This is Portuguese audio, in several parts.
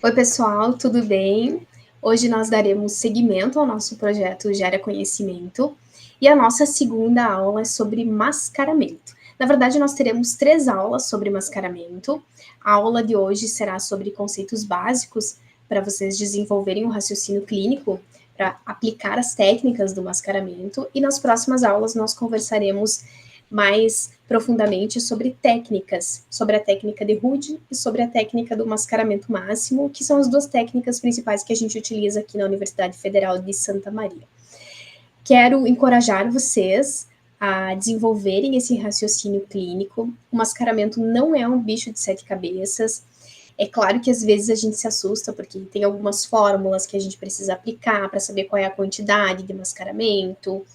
Oi, pessoal, tudo bem? Hoje nós daremos seguimento ao nosso projeto Gera Conhecimento e a nossa segunda aula é sobre mascaramento. Na verdade, nós teremos 3 aulas sobre mascaramento. A aula de hoje será sobre conceitos básicos para vocês desenvolverem um raciocínio clínico para aplicar as técnicas do mascaramento, e nas próximas aulas nós conversaremos mais profundamente sobre técnicas, sobre a técnica de Rude e sobre a técnica do mascaramento máximo, que são as 2 técnicas principais que a gente utiliza aqui na Universidade Federal de Santa Maria. Quero encorajar vocês a desenvolverem esse raciocínio clínico. O mascaramento não é um bicho de 7 cabeças. É claro que às vezes a gente se assusta, porque tem algumas fórmulas que a gente precisa aplicar para saber qual é a quantidade de mascaramento,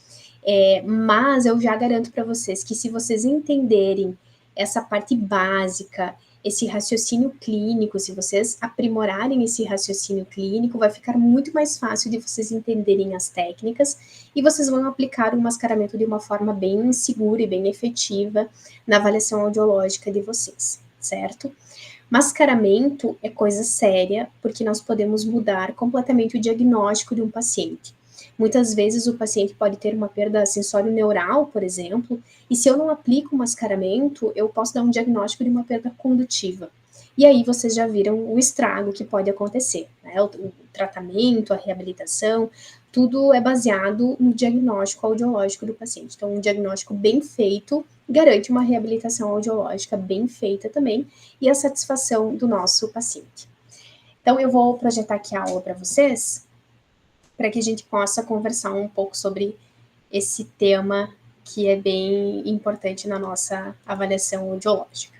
mas eu já garanto para vocês que se vocês entenderem essa parte básica, esse raciocínio clínico, se vocês aprimorarem esse raciocínio clínico, vai ficar muito mais fácil de vocês entenderem as técnicas e vocês vão aplicar o mascaramento de uma forma bem segura e bem efetiva na avaliação audiológica de vocês, certo? Mascaramento é coisa séria, porque nós podemos mudar completamente o diagnóstico de um paciente. Muitas vezes o paciente pode ter uma perda sensório-neural, por exemplo, e se eu não aplico o mascaramento, eu posso dar um diagnóstico de uma perda condutiva. E aí vocês já viram o estrago que pode acontecer, né? O tratamento, a reabilitação, tudo é baseado no diagnóstico audiológico do paciente. Então, um diagnóstico bem feito garante uma reabilitação audiológica bem feita também e a satisfação do nosso paciente. Então, eu vou projetar aqui a aula para vocês, para que a gente possa conversar um pouco sobre esse tema que é bem importante na nossa avaliação audiológica.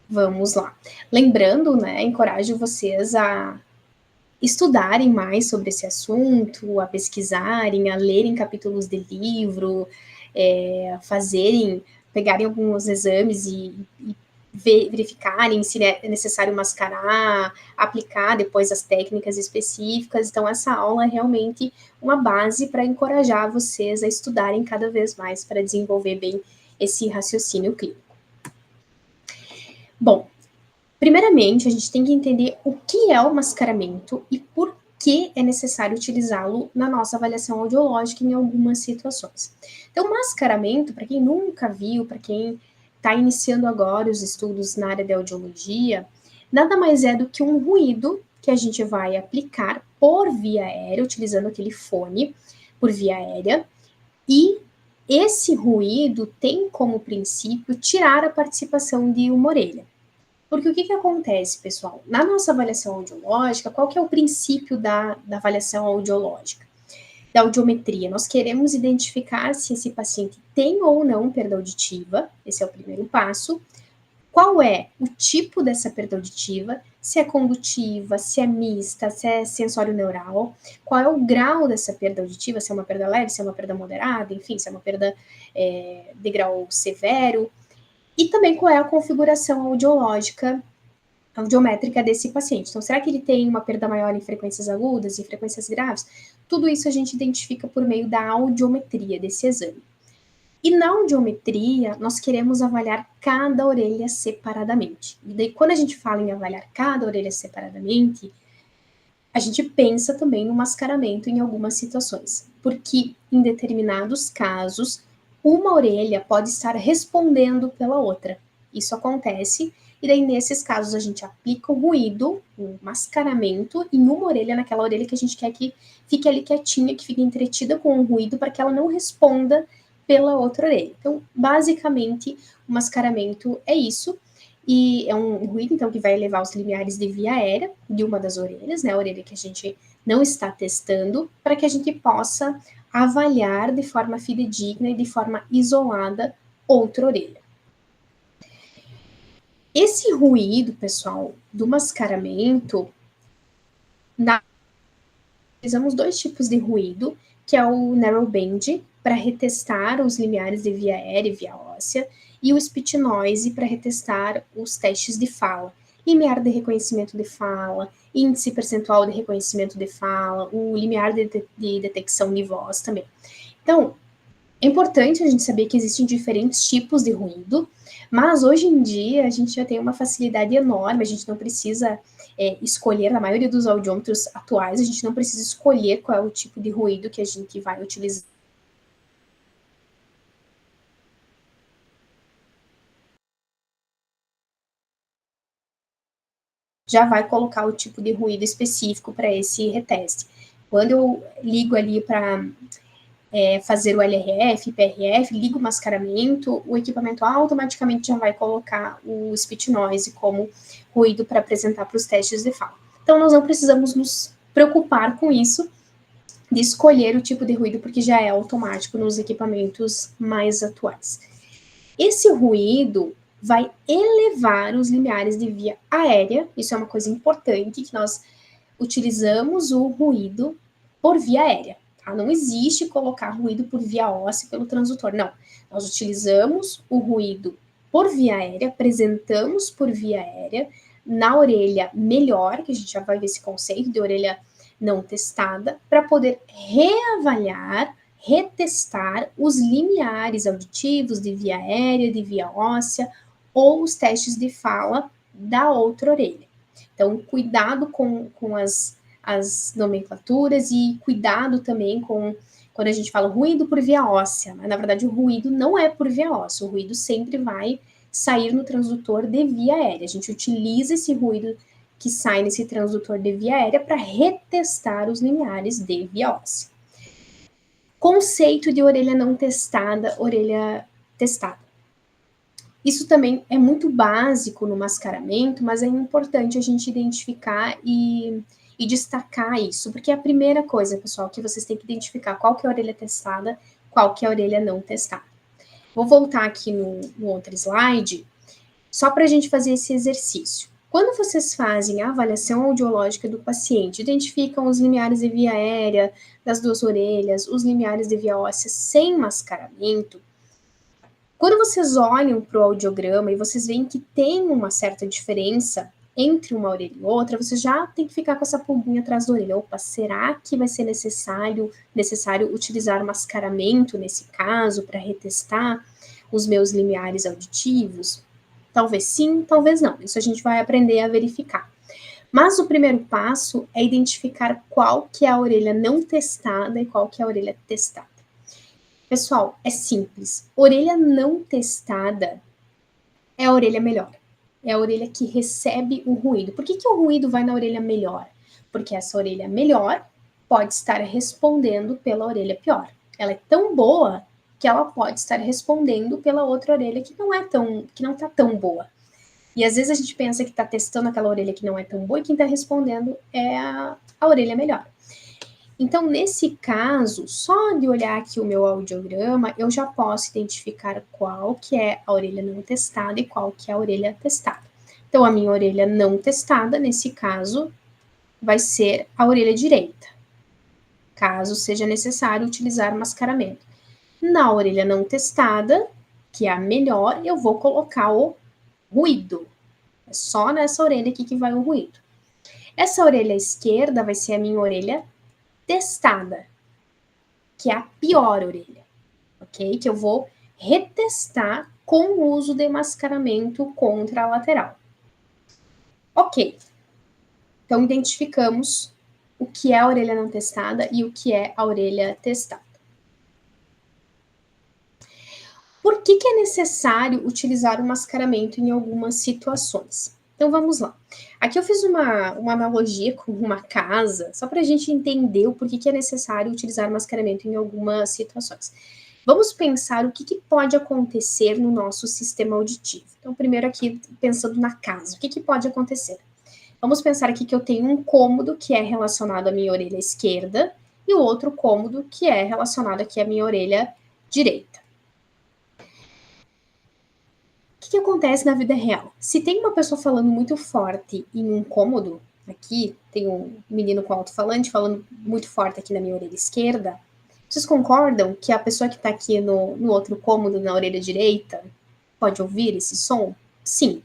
Vamos lá. Lembrando, né, encorajo vocês a estudarem mais sobre esse assunto, a pesquisarem, a lerem capítulos de livro, pegarem alguns exames e verificarem se é necessário mascarar, aplicar depois as técnicas específicas. Então, essa aula é realmente uma base para encorajar vocês a estudarem cada vez mais para desenvolver bem esse raciocínio clínico. Bom, primeiramente, a gente tem que entender o que é o mascaramento e por que é necessário utilizá-lo na nossa avaliação audiológica em algumas situações. Então, mascaramento, para quem nunca viu, para quem está iniciando agora os estudos na área de audiologia, nada mais é do que um ruído que a gente vai aplicar por via aérea, utilizando aquele fone por via aérea, e esse ruído tem como princípio tirar a participação de uma orelha. Porque o que acontece, pessoal? Na nossa avaliação audiológica, qual que é o princípio da avaliação audiológica? Da audiometria. Nós queremos identificar se esse paciente tem ou não perda auditiva, esse é o primeiro passo. Qual é o tipo dessa perda auditiva, se é condutiva, se é mista, se é sensório-neural, qual é o grau dessa perda auditiva, se é uma perda leve, se é uma perda moderada, enfim, se é uma perda de grau severo, e também qual é a configuração audiométrica desse paciente. Então, será que ele tem uma perda maior em frequências agudas, em frequências graves? Tudo isso a gente identifica por meio da audiometria desse exame. E na audiometria, nós queremos avaliar cada orelha separadamente. E daí, quando a gente fala em avaliar cada orelha separadamente, a gente pensa também no mascaramento em algumas situações, porque em determinados casos, uma orelha pode estar respondendo pela outra. Isso acontece, e daí nesses casos a gente aplica o ruído, o mascaramento, em uma orelha, naquela orelha que a gente quer que fique ali quietinha, que fique entretida com o ruído, para que ela não responda pela outra orelha. Então, basicamente, o mascaramento é isso. E é um ruído, então, que vai elevar os limiares de via aérea de uma das orelhas, né, a orelha que a gente não está testando, para que a gente possa avaliar de forma fidedigna e de forma isolada outra orelha. Esse ruído, pessoal, do mascaramento, utilizamos 2 tipos de ruído, que é o narrowband, para retestar os limiares de via aérea e via óssea, e o speech noise, para retestar os testes de fala. Limiar de reconhecimento de fala, índice percentual de reconhecimento de fala, o limiar de detecção de voz também. Então, é importante a gente saber que existem diferentes tipos de ruído, Mas hoje em dia a gente já tem uma facilidade enorme, a gente não precisa escolher, na maioria dos audiômetros atuais, a gente não precisa escolher qual é o tipo de ruído que a gente vai utilizar. Já vai colocar o tipo de ruído específico para esse reteste. Quando eu ligo ali para fazer o LRF, PRF, ligo o mascaramento, o equipamento automaticamente já vai colocar o speech noise como ruído para apresentar para os testes de fala. Então, nós não precisamos nos preocupar com isso, de escolher o tipo de ruído, porque já é automático nos equipamentos mais atuais. Esse ruído vai elevar os limiares de via aérea, isso é uma coisa importante, que nós utilizamos o ruído por via aérea. Tá? Não existe colocar ruído por via óssea pelo transdutor, não. Nós utilizamos o ruído por via aérea, apresentamos por via aérea, na orelha melhor, que a gente já vai ver esse conceito de orelha não testada, para poder reavaliar, retestar os limiares auditivos de via aérea, de via óssea, ou os testes de fala da outra orelha. Então, cuidado com as nomenclaturas e cuidado também com quando a gente fala ruído por via óssea. Mas, na verdade, o ruído não é por via óssea, o ruído sempre vai sair no transdutor de via aérea. A gente utiliza esse ruído que sai nesse transdutor de via aérea para retestar os limiares de via óssea. Conceito de orelha não testada, orelha testada. Isso também é muito básico no mascaramento, mas é importante a gente identificar e destacar isso, porque é a primeira coisa, pessoal, que vocês têm que identificar qual que é a orelha testada, qual que é a orelha não testada. Vou voltar aqui no outro slide, só para a gente fazer esse exercício. Quando vocês fazem a avaliação audiológica do paciente, identificam os limiares de via aérea das duas orelhas, os limiares de via óssea sem mascaramento, quando vocês olham para o audiograma e vocês veem que tem uma certa diferença entre uma orelha e outra, você já tem que ficar com essa pulguinha atrás da orelha. Opa, será que vai ser necessário utilizar mascaramento nesse caso para retestar os meus limiares auditivos? Talvez sim, talvez não. Isso a gente vai aprender a verificar. Mas o primeiro passo é identificar qual que é a orelha não testada e qual que é a orelha testada. Pessoal, é simples. Orelha não testada é a orelha melhor. É a orelha que recebe o ruído. Por que o ruído vai na orelha melhor? Porque essa orelha melhor pode estar respondendo pela orelha pior. Ela é tão boa que ela pode estar respondendo pela outra orelha que não está tão boa. E às vezes a gente pensa que está testando aquela orelha que não é tão boa e quem está respondendo é a orelha melhor. Então, nesse caso, só de olhar aqui o meu audiograma, eu já posso identificar qual que é a orelha não testada e qual que é a orelha testada. Então, a minha orelha não testada, nesse caso, vai ser a orelha direita, caso seja necessário utilizar mascaramento. Na orelha não testada, que é a melhor, eu vou colocar o ruído. É só nessa orelha aqui que vai o ruído. Essa orelha esquerda vai ser a minha orelha testada, que é a pior orelha, ok? Que eu vou retestar com o uso de mascaramento contralateral. Ok. Então, identificamos o que é a orelha não testada e o que é a orelha testada. Por que é necessário utilizar o mascaramento em algumas situações? Então, vamos lá. Aqui eu fiz uma analogia com uma casa, só para a gente entender o porquê que é necessário utilizar mascaramento em algumas situações. Vamos pensar o que pode acontecer no nosso sistema auditivo. Então, primeiro aqui, pensando na casa, o que pode acontecer? Vamos pensar aqui que eu tenho um cômodo que é relacionado à minha orelha esquerda e o outro cômodo que é relacionado aqui à minha orelha direita. O que acontece na vida real? Se tem uma pessoa falando muito forte em um cômodo, aqui tem um menino com alto-falante falando muito forte aqui na minha orelha esquerda, vocês concordam que a pessoa que está aqui no outro cômodo, na orelha direita, pode ouvir esse som? Sim.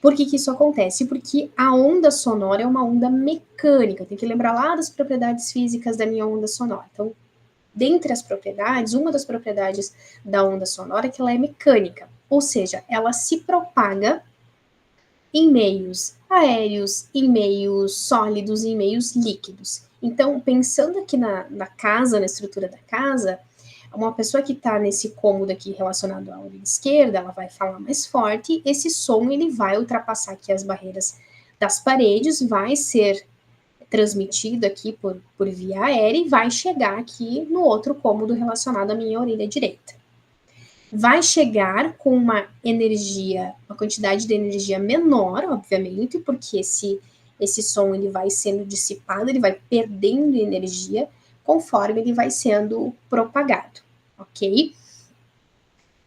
Por que isso acontece? Porque a onda sonora é uma onda mecânica. Eu tenho que lembrar lá das propriedades físicas da minha onda sonora. Então, dentre as propriedades, uma das propriedades da onda sonora é que ela é mecânica. ou seja, ela se propaga em meios aéreos, em meios sólidos, em meios líquidos. Então, pensando aqui na casa, na estrutura da casa, uma pessoa que está nesse cômodo aqui relacionado à orelha esquerda, ela vai falar mais forte, esse som ele vai ultrapassar aqui as barreiras das paredes, vai ser transmitido aqui por via aérea e vai chegar aqui no outro cômodo relacionado à minha orelha direita. Vai chegar com uma energia, uma quantidade de energia menor, obviamente, porque esse som ele vai sendo dissipado, ele vai perdendo energia conforme ele vai sendo propagado, ok?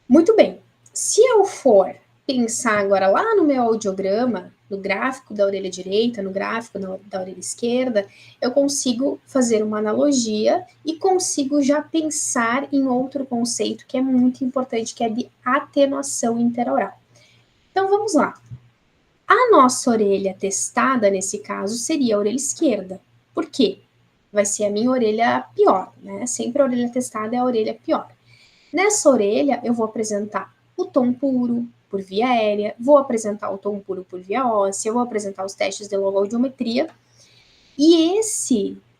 Muito bem. Se eu for pensar agora lá no meu audiograma, no gráfico da orelha direita, no gráfico da orelha esquerda, eu consigo fazer uma analogia e consigo já pensar em outro conceito que é muito importante, que é de atenuação interaural. Então vamos lá. A nossa orelha testada, nesse caso, seria a orelha esquerda. Por quê? Vai ser a minha orelha pior, né? Sempre a orelha testada é a orelha pior. Nessa orelha, eu vou apresentar o tom puro por via aérea, vou apresentar o tom puro por via óssea, vou apresentar os testes de logoaudiometria. E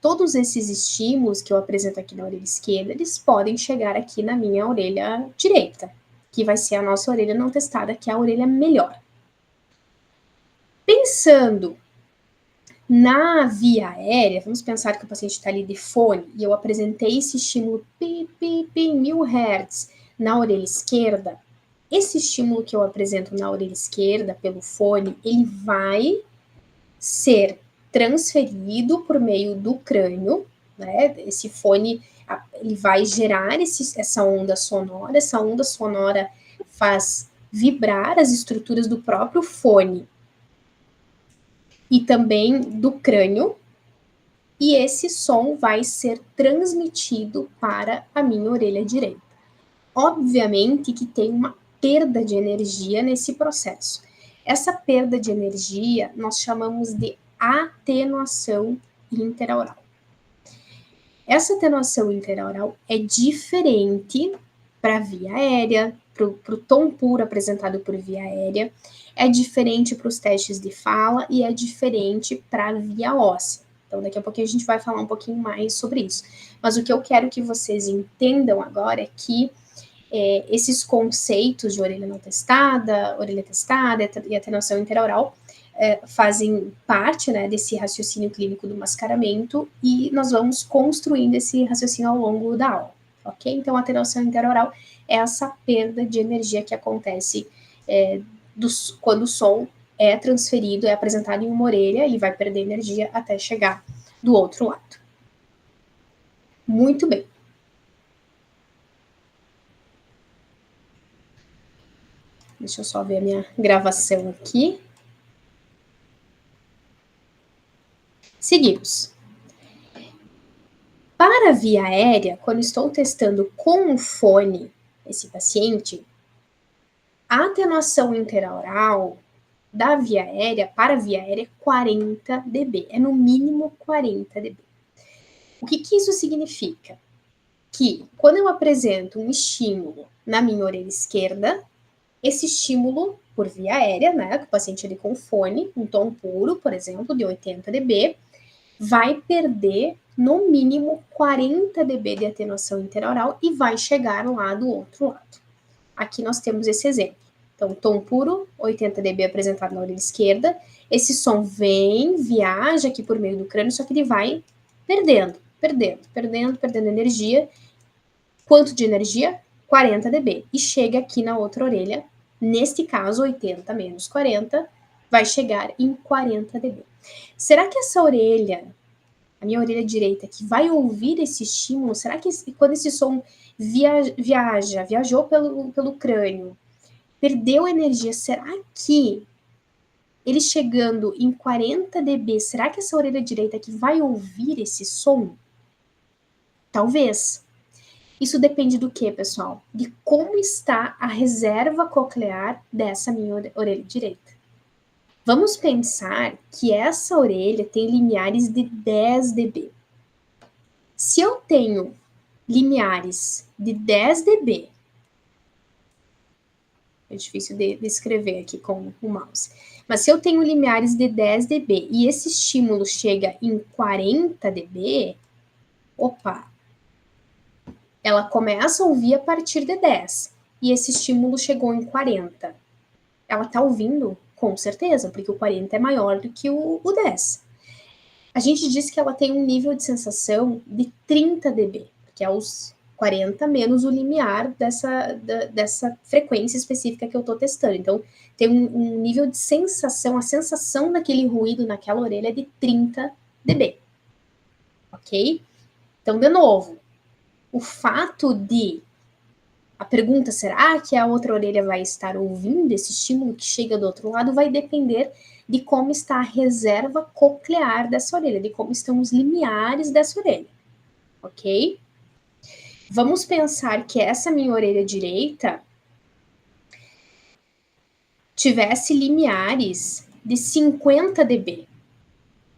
todos esses estímulos que eu apresento aqui na orelha esquerda, eles podem chegar aqui na minha orelha direita, que vai ser a nossa orelha não testada, que é a orelha melhor. Pensando na via aérea, vamos pensar que o paciente está ali de fone e eu apresentei esse estímulo pi, pi, pi, em 1000 Hz na orelha esquerda. Esse estímulo que eu apresento na orelha esquerda pelo fone, ele vai ser transferido por meio do crânio, né? Esse fone, ele vai gerar essa onda sonora faz vibrar as estruturas do próprio fone e também do crânio, e esse som vai ser transmitido para a minha orelha direita. Obviamente que tem uma perda de energia nesse processo. Essa perda de energia nós chamamos de atenuação interaural. Essa atenuação interaural é diferente para a via aérea, para o tom puro apresentado por via aérea, é diferente para os testes de fala e é diferente para a via óssea. Então, daqui a pouquinho a gente vai falar um pouquinho mais sobre isso. Mas o que eu quero que vocês entendam agora é que esses conceitos de orelha testada e atenuação interaural fazem parte, né, desse raciocínio clínico do mascaramento e nós vamos construindo esse raciocínio ao longo da aula, ok? Então, a atenuação interaural é essa perda de energia que acontece quando o som é transferido, é apresentado em uma orelha, ele vai perder energia até chegar do outro lado. Muito bem. Deixa eu só ver a minha gravação aqui. Seguimos. Para a via aérea, quando estou testando com o fone esse paciente, a atenuação interaural da via aérea, para a via aérea, é 40 dB. É no mínimo 40 dB. O que isso significa? Que quando eu apresento um estímulo na minha orelha esquerda, esse estímulo por via aérea, né, que o paciente ali com fone, um tom puro, por exemplo, de 80 dB, vai perder no mínimo 40 dB de atenuação interaural e vai chegar lá do outro lado. Aqui nós temos esse exemplo. Então, tom puro, 80 dB apresentado na orelha esquerda. Esse som vem, viaja aqui por meio do crânio, só que ele vai perdendo energia. Quanto de energia? 40 dB. E chega aqui na outra orelha, neste caso, 80 menos 40, vai chegar em 40 dB. Será que essa orelha, a minha orelha direita, que vai ouvir esse estímulo, será que quando esse som viajou pelo crânio, perdeu energia, será que ele chegando em 40 dB, será que essa orelha direita aqui vai ouvir esse som? Talvez. Isso depende do que, pessoal? De como está a reserva coclear dessa minha orelha direita. Vamos pensar que essa orelha tem limiares de 10 dB. Se eu tenho limiares de 10 dB É difícil de escrever aqui com o mouse. Mas se eu tenho limiares de 10 dB e esse estímulo chega em 40 dB, opa, ela começa a ouvir a partir de 10 e esse estímulo chegou em 40. Ela está ouvindo? Com certeza, porque o 40 é maior do que o 10. A gente diz que ela tem um nível de sensação de 30 dB, que é os 40 menos o limiar dessa frequência específica que eu estou testando. Então, tem um nível de sensação, a sensação daquele ruído naquela orelha é de 30 dB. Ok? Então, de novo, o fato de a pergunta, será que a outra orelha vai estar ouvindo esse estímulo que chega do outro lado, vai depender de como está a reserva coclear dessa orelha, de como estão os limiares dessa orelha, ok? Vamos pensar que essa minha orelha direita tivesse limiares de 50 dB.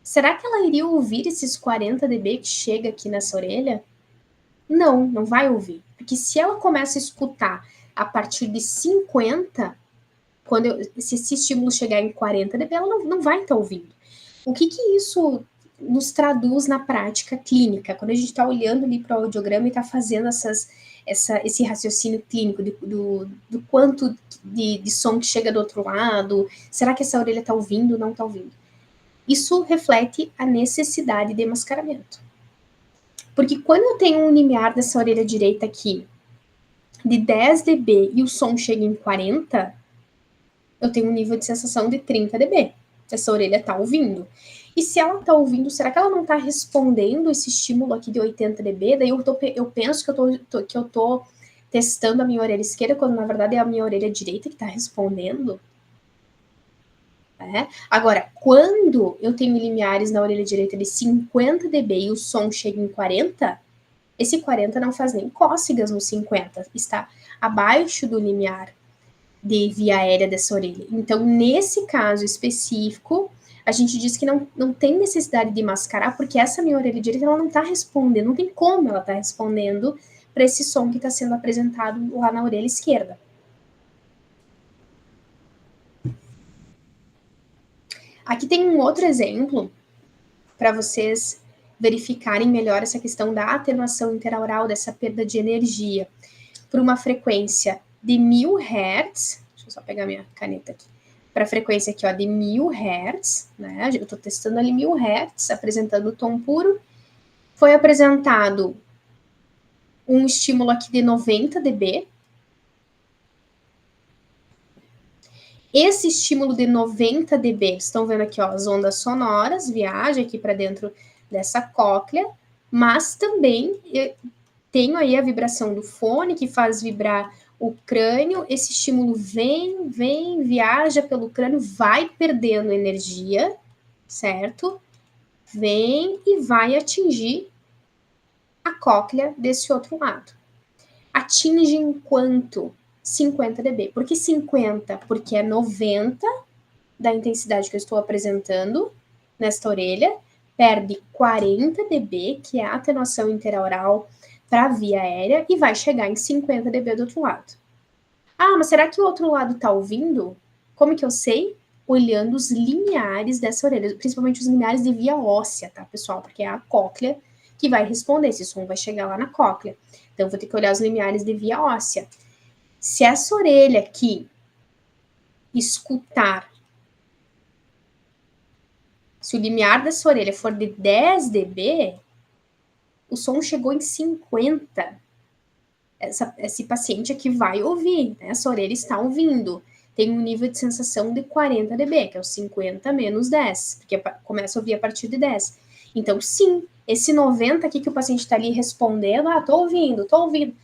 Será que ela iria ouvir esses 40 dB que chega aqui nessa orelha? Não, não vai ouvir. Porque se ela começa a escutar a partir de 50, se esse estímulo chegar em 40 dB, ela não vai estar ouvindo. O que isso nos traduz na prática clínica? Quando a gente está olhando ali para o audiograma e está fazendo esse raciocínio clínico do quanto de som que chega do outro lado, será que essa orelha está ouvindo ou não está ouvindo? Isso reflete a necessidade de mascaramento. Porque quando eu tenho um limiar dessa orelha direita aqui de 10 dB e o som chega em 40, eu tenho um nível de sensação de 30 dB. Essa orelha está ouvindo. E se ela está ouvindo, será que ela não está respondendo esse estímulo aqui de 80 dB? Daí eu penso que eu tô testando a minha orelha esquerda, quando na verdade é a minha orelha direita que está respondendo. Agora, quando eu tenho limiares na orelha direita de 50 dB e o som chega em 40, esse 40 não faz nem cócegas no 50, está abaixo do limiar de via aérea dessa orelha. Então, nesse caso específico, a gente diz que não tem necessidade de mascarar, porque essa minha orelha direita ela não está respondendo, não tem como ela estar respondendo para esse som que está sendo apresentado lá na orelha esquerda. Aqui tem um outro exemplo para vocês verificarem melhor essa questão da atenuação interaural, dessa perda de energia, por uma frequência de 1000 Hz. Deixa eu só pegar minha caneta aqui. Para a frequência aqui, ó, de 1000 Hz, né? Eu estou testando ali 1000 Hz, apresentando o tom puro. Foi apresentado um estímulo aqui de 90 dB. Esse estímulo de 90 dB, estão vendo aqui, ó, as ondas sonoras, viaja aqui para dentro dessa cóclea, mas também tenho aí a vibração do fone, que faz vibrar o crânio, esse estímulo vem, viaja pelo crânio, vai perdendo energia, certo? Vem e vai atingir a cóclea desse outro lado. Atinge em quanto? 50 dB. Por que 50? Porque é 90 da intensidade que eu estou apresentando nesta orelha, perde 40 dB, que é a atenuação interaural para a via aérea, e vai chegar em 50 dB do outro lado. Ah, mas será que o outro lado está ouvindo? Como que eu sei? Olhando os limiares dessa orelha, principalmente os limiares de via óssea, tá, pessoal? Porque é a cóclea que vai responder, esse som vai chegar lá na cóclea. Então, vou ter que olhar os limiares de via óssea. Se essa orelha aqui escutar, se o limiar dessa orelha for de 10 dB, o som chegou em 50. Esse paciente aqui vai ouvir, né? Essa orelha está ouvindo. Tem um nível de sensação de 40 dB, que é o 50 menos 10, porque começa a ouvir a partir de 10. Então, sim, esse 90 aqui que o paciente está ali respondendo, tô ouvindo.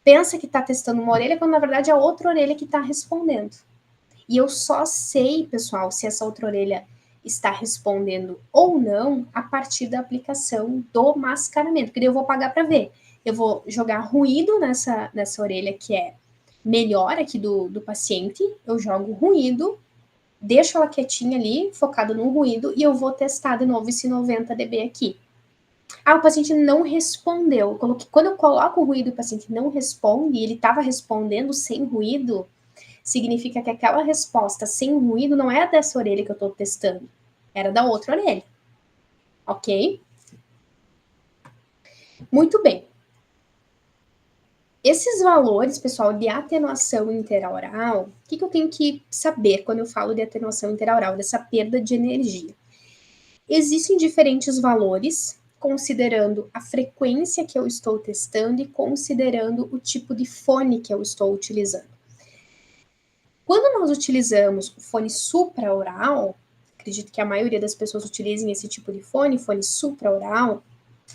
Pensa que está testando uma orelha, quando na verdade é a outra orelha que está respondendo. E eu só sei, pessoal, se essa outra orelha está respondendo ou não a partir da aplicação do mascaramento, porque daí eu vou pagar para ver. Eu vou jogar ruído nessa orelha que é melhor aqui do paciente, eu jogo ruído, deixo ela quietinha ali, focada no ruído, e eu vou testar de novo esse 90 dB aqui. Ah, o paciente não respondeu. Quando eu coloco o ruído e o paciente não responde, e ele estava respondendo sem ruído, significa que aquela resposta sem ruído não é dessa orelha que eu estou testando, era da outra orelha. Ok? Muito bem. Esses valores, pessoal, de atenuação interaural, o que eu tenho que saber quando eu falo de atenuação interaural, dessa perda de energia? Existem diferentes valores, considerando a frequência que eu estou testando e considerando o tipo de fone que eu estou utilizando. Quando nós utilizamos o fone supraoral, acredito que a maioria das pessoas utilizem esse tipo de fone supraoral,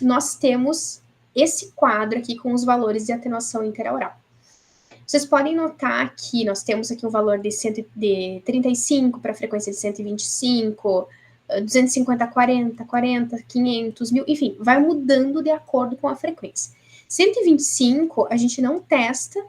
nós temos esse quadro aqui com os valores de atenuação interaural. Vocês podem notar que nós temos aqui um valor de 35 para a frequência de 125, 250, 40, 40, 500, 1000, enfim, vai mudando de acordo com a frequência. 125 a gente não testa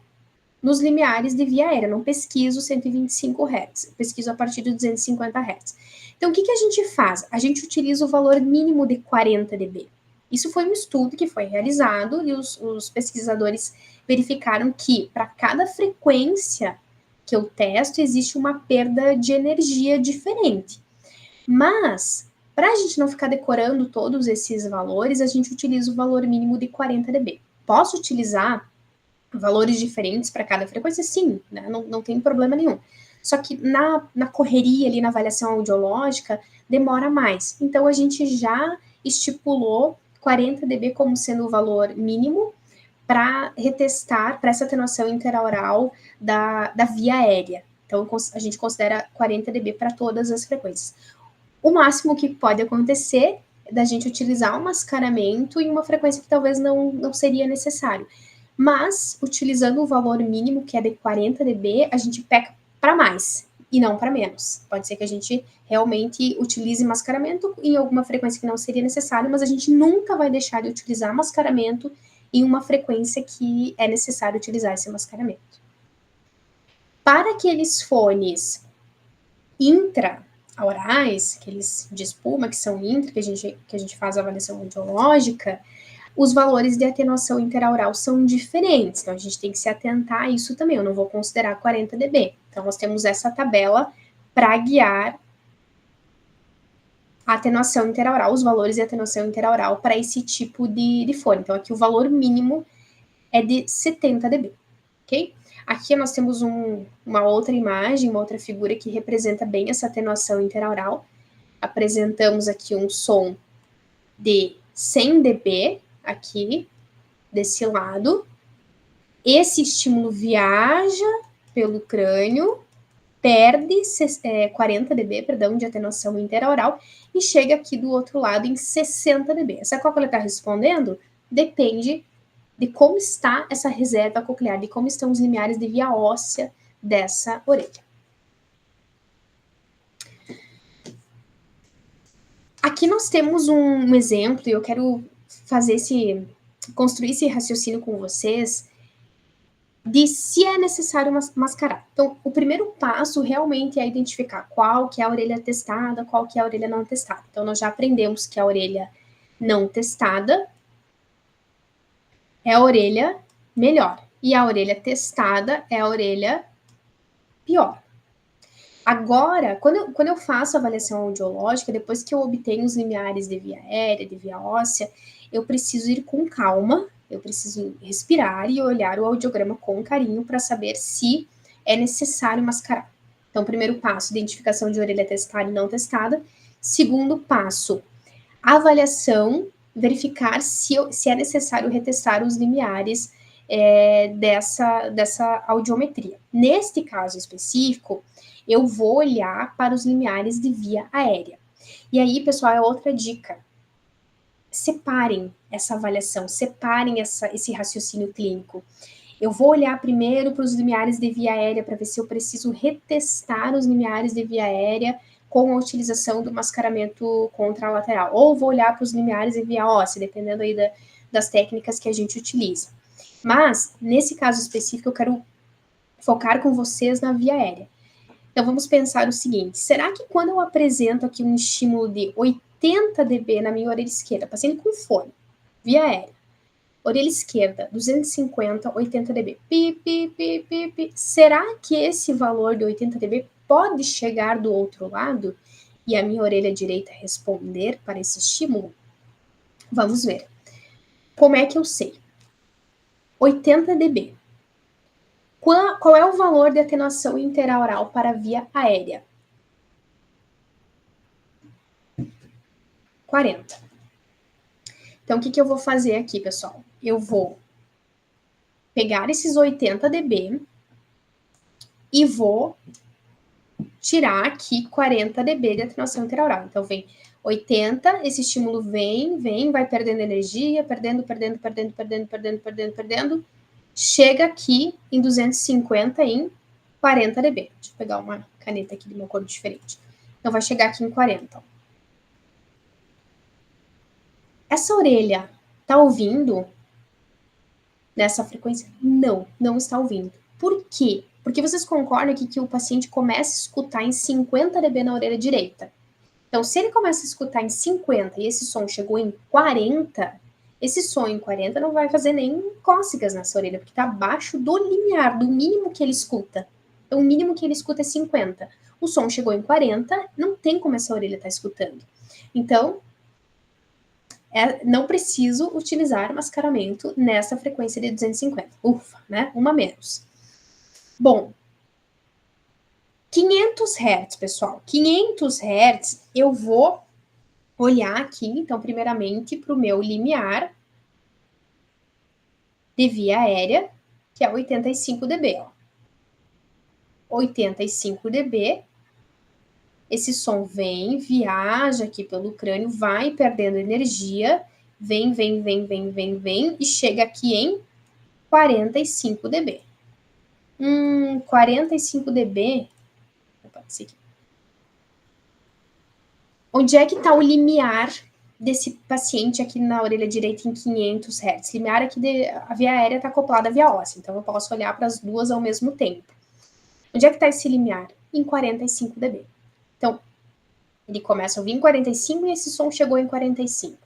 nos limiares de via aérea, não pesquiso 125 Hz, pesquiso a partir de 250 Hz. Então, o que a gente faz? A gente utiliza o valor mínimo de 40 dB. Isso foi um estudo que foi realizado e os pesquisadores verificaram que para cada frequência que eu testo, existe uma perda de energia diferente. Mas, para a gente não ficar decorando todos esses valores, a gente utiliza o valor mínimo de 40 dB. Posso utilizar valores diferentes para cada frequência? Sim, né? Não tem problema nenhum. Só que na correria ali, na avaliação audiológica, demora mais. Então, a gente já estipulou 40 dB como sendo o valor mínimo para retestar, para essa atenuação interaural da via aérea. Então, a gente considera 40 dB para todas as frequências. O máximo que pode acontecer é da gente utilizar um mascaramento em uma frequência que talvez não seria necessário. Mas, utilizando o valor mínimo, que é de 40 dB, a gente peca para mais e não para menos. Pode ser que a gente realmente utilize mascaramento em alguma frequência que não seria necessário, mas a gente nunca vai deixar de utilizar mascaramento em uma frequência que é necessário utilizar esse mascaramento. Para aqueles fones intra-aurais, aqueles de espuma que são intra, que a gente faz a avaliação audiológica, os valores de atenuação interaural são diferentes, então a gente tem que se atentar a isso também, eu não vou considerar 40 dB. Então, nós temos essa tabela para guiar a atenuação interaural, os valores de atenuação interaural para esse tipo de fone. Então, aqui o valor mínimo é de 70 dB, ok? Aqui nós temos uma outra imagem, uma outra figura que representa bem essa atenuação interaural. Apresentamos aqui um som de 100 dB, aqui, desse lado. Esse estímulo viaja pelo crânio, perde 40 dB, perdão, de atenuação interaural e chega aqui do outro lado em 60 dB. Essa qual que ela está respondendo? Depende de como está essa reserva coclear, de como estão os limiares de via óssea dessa orelha. Aqui nós temos um exemplo, e eu quero construir esse raciocínio com vocês, de se é necessário mascarar. Então, o primeiro passo realmente é identificar qual que é a orelha testada, qual que é a orelha não testada. Então, nós já aprendemos que a orelha não testada é a orelha melhor, e a orelha testada é a orelha pior. Agora, quando eu faço a avaliação audiológica, depois que eu obtenho os limiares de via aérea, de via óssea, eu preciso ir com calma, eu preciso respirar e olhar o audiograma com carinho para saber se é necessário mascarar. Então, primeiro passo, identificação de orelha testada e não testada. Segundo passo, avaliação, verificar se é necessário retestar os limiares dessa audiometria. Neste caso específico, eu vou olhar para os limiares de via aérea. E aí, pessoal, é outra dica. Separem essa avaliação, separem esse raciocínio clínico. Eu vou olhar primeiro para os limiares de via aérea para ver se eu preciso retestar os limiares de via aérea com a utilização do mascaramento contralateral. Ou vou olhar para os limiares de via óssea, dependendo aí das técnicas que a gente utiliza. Mas, nesse caso específico, eu quero focar com vocês na via aérea. Então, vamos pensar o seguinte, será que quando eu apresento aqui um estímulo de 80 dB na minha orelha esquerda, paciente com fone, via aérea, Orelha esquerda, 250, 80 dB. Pi, pi, pi, pi, pi. Será que esse valor de 80 dB pode chegar do outro lado e a minha orelha direita responder para esse estímulo? Vamos ver. Como é que eu sei? 80 dB. Qual é o valor de atenuação interaural para a via aérea? 40. Então, o que eu vou fazer aqui, pessoal? Eu vou pegar esses 80 dB e vou tirar aqui 40 dB de atenuação interaural. Então, vem 80, esse estímulo vem, vai perdendo energia, perdendo, chega aqui em 250 em 40 dB. Deixa eu pegar uma caneta aqui de uma cor diferente. Então, vai chegar aqui em 40. Essa orelha tá ouvindo nessa frequência? Não, não está ouvindo. Por quê? Porque vocês concordam aqui que o paciente começa a escutar em 50 dB na orelha direita. Então, se ele começa a escutar em 50 e esse som chegou em 40, esse som em 40 não vai fazer nem cócegas nessa orelha, porque está abaixo do limiar, do mínimo que ele escuta. Então, o mínimo que ele escuta é 50. O som chegou em 40, não tem como essa orelha estar escutando. Então, não preciso utilizar mascaramento nessa frequência de 250. Ufa, né? Uma menos. Bom, 500 Hz, pessoal. 500 Hz, eu vou olhar aqui, então, primeiramente, para o meu limiar de via aérea, que é 85 dB. Ó. 85 dB. Esse som vem, viaja aqui pelo crânio, vai perdendo energia, vem, e chega aqui em 45 dB. 45 dB. Opa, esse aqui. Onde é que está o limiar desse paciente aqui na orelha direita em 500 Hz? Limiar aqui, a via aérea está acoplada à via óssea, então eu posso olhar para as duas ao mesmo tempo. Onde é que está esse limiar? Em 45 dB. Então, ele começa a ouvir em 45 e esse som chegou em 45.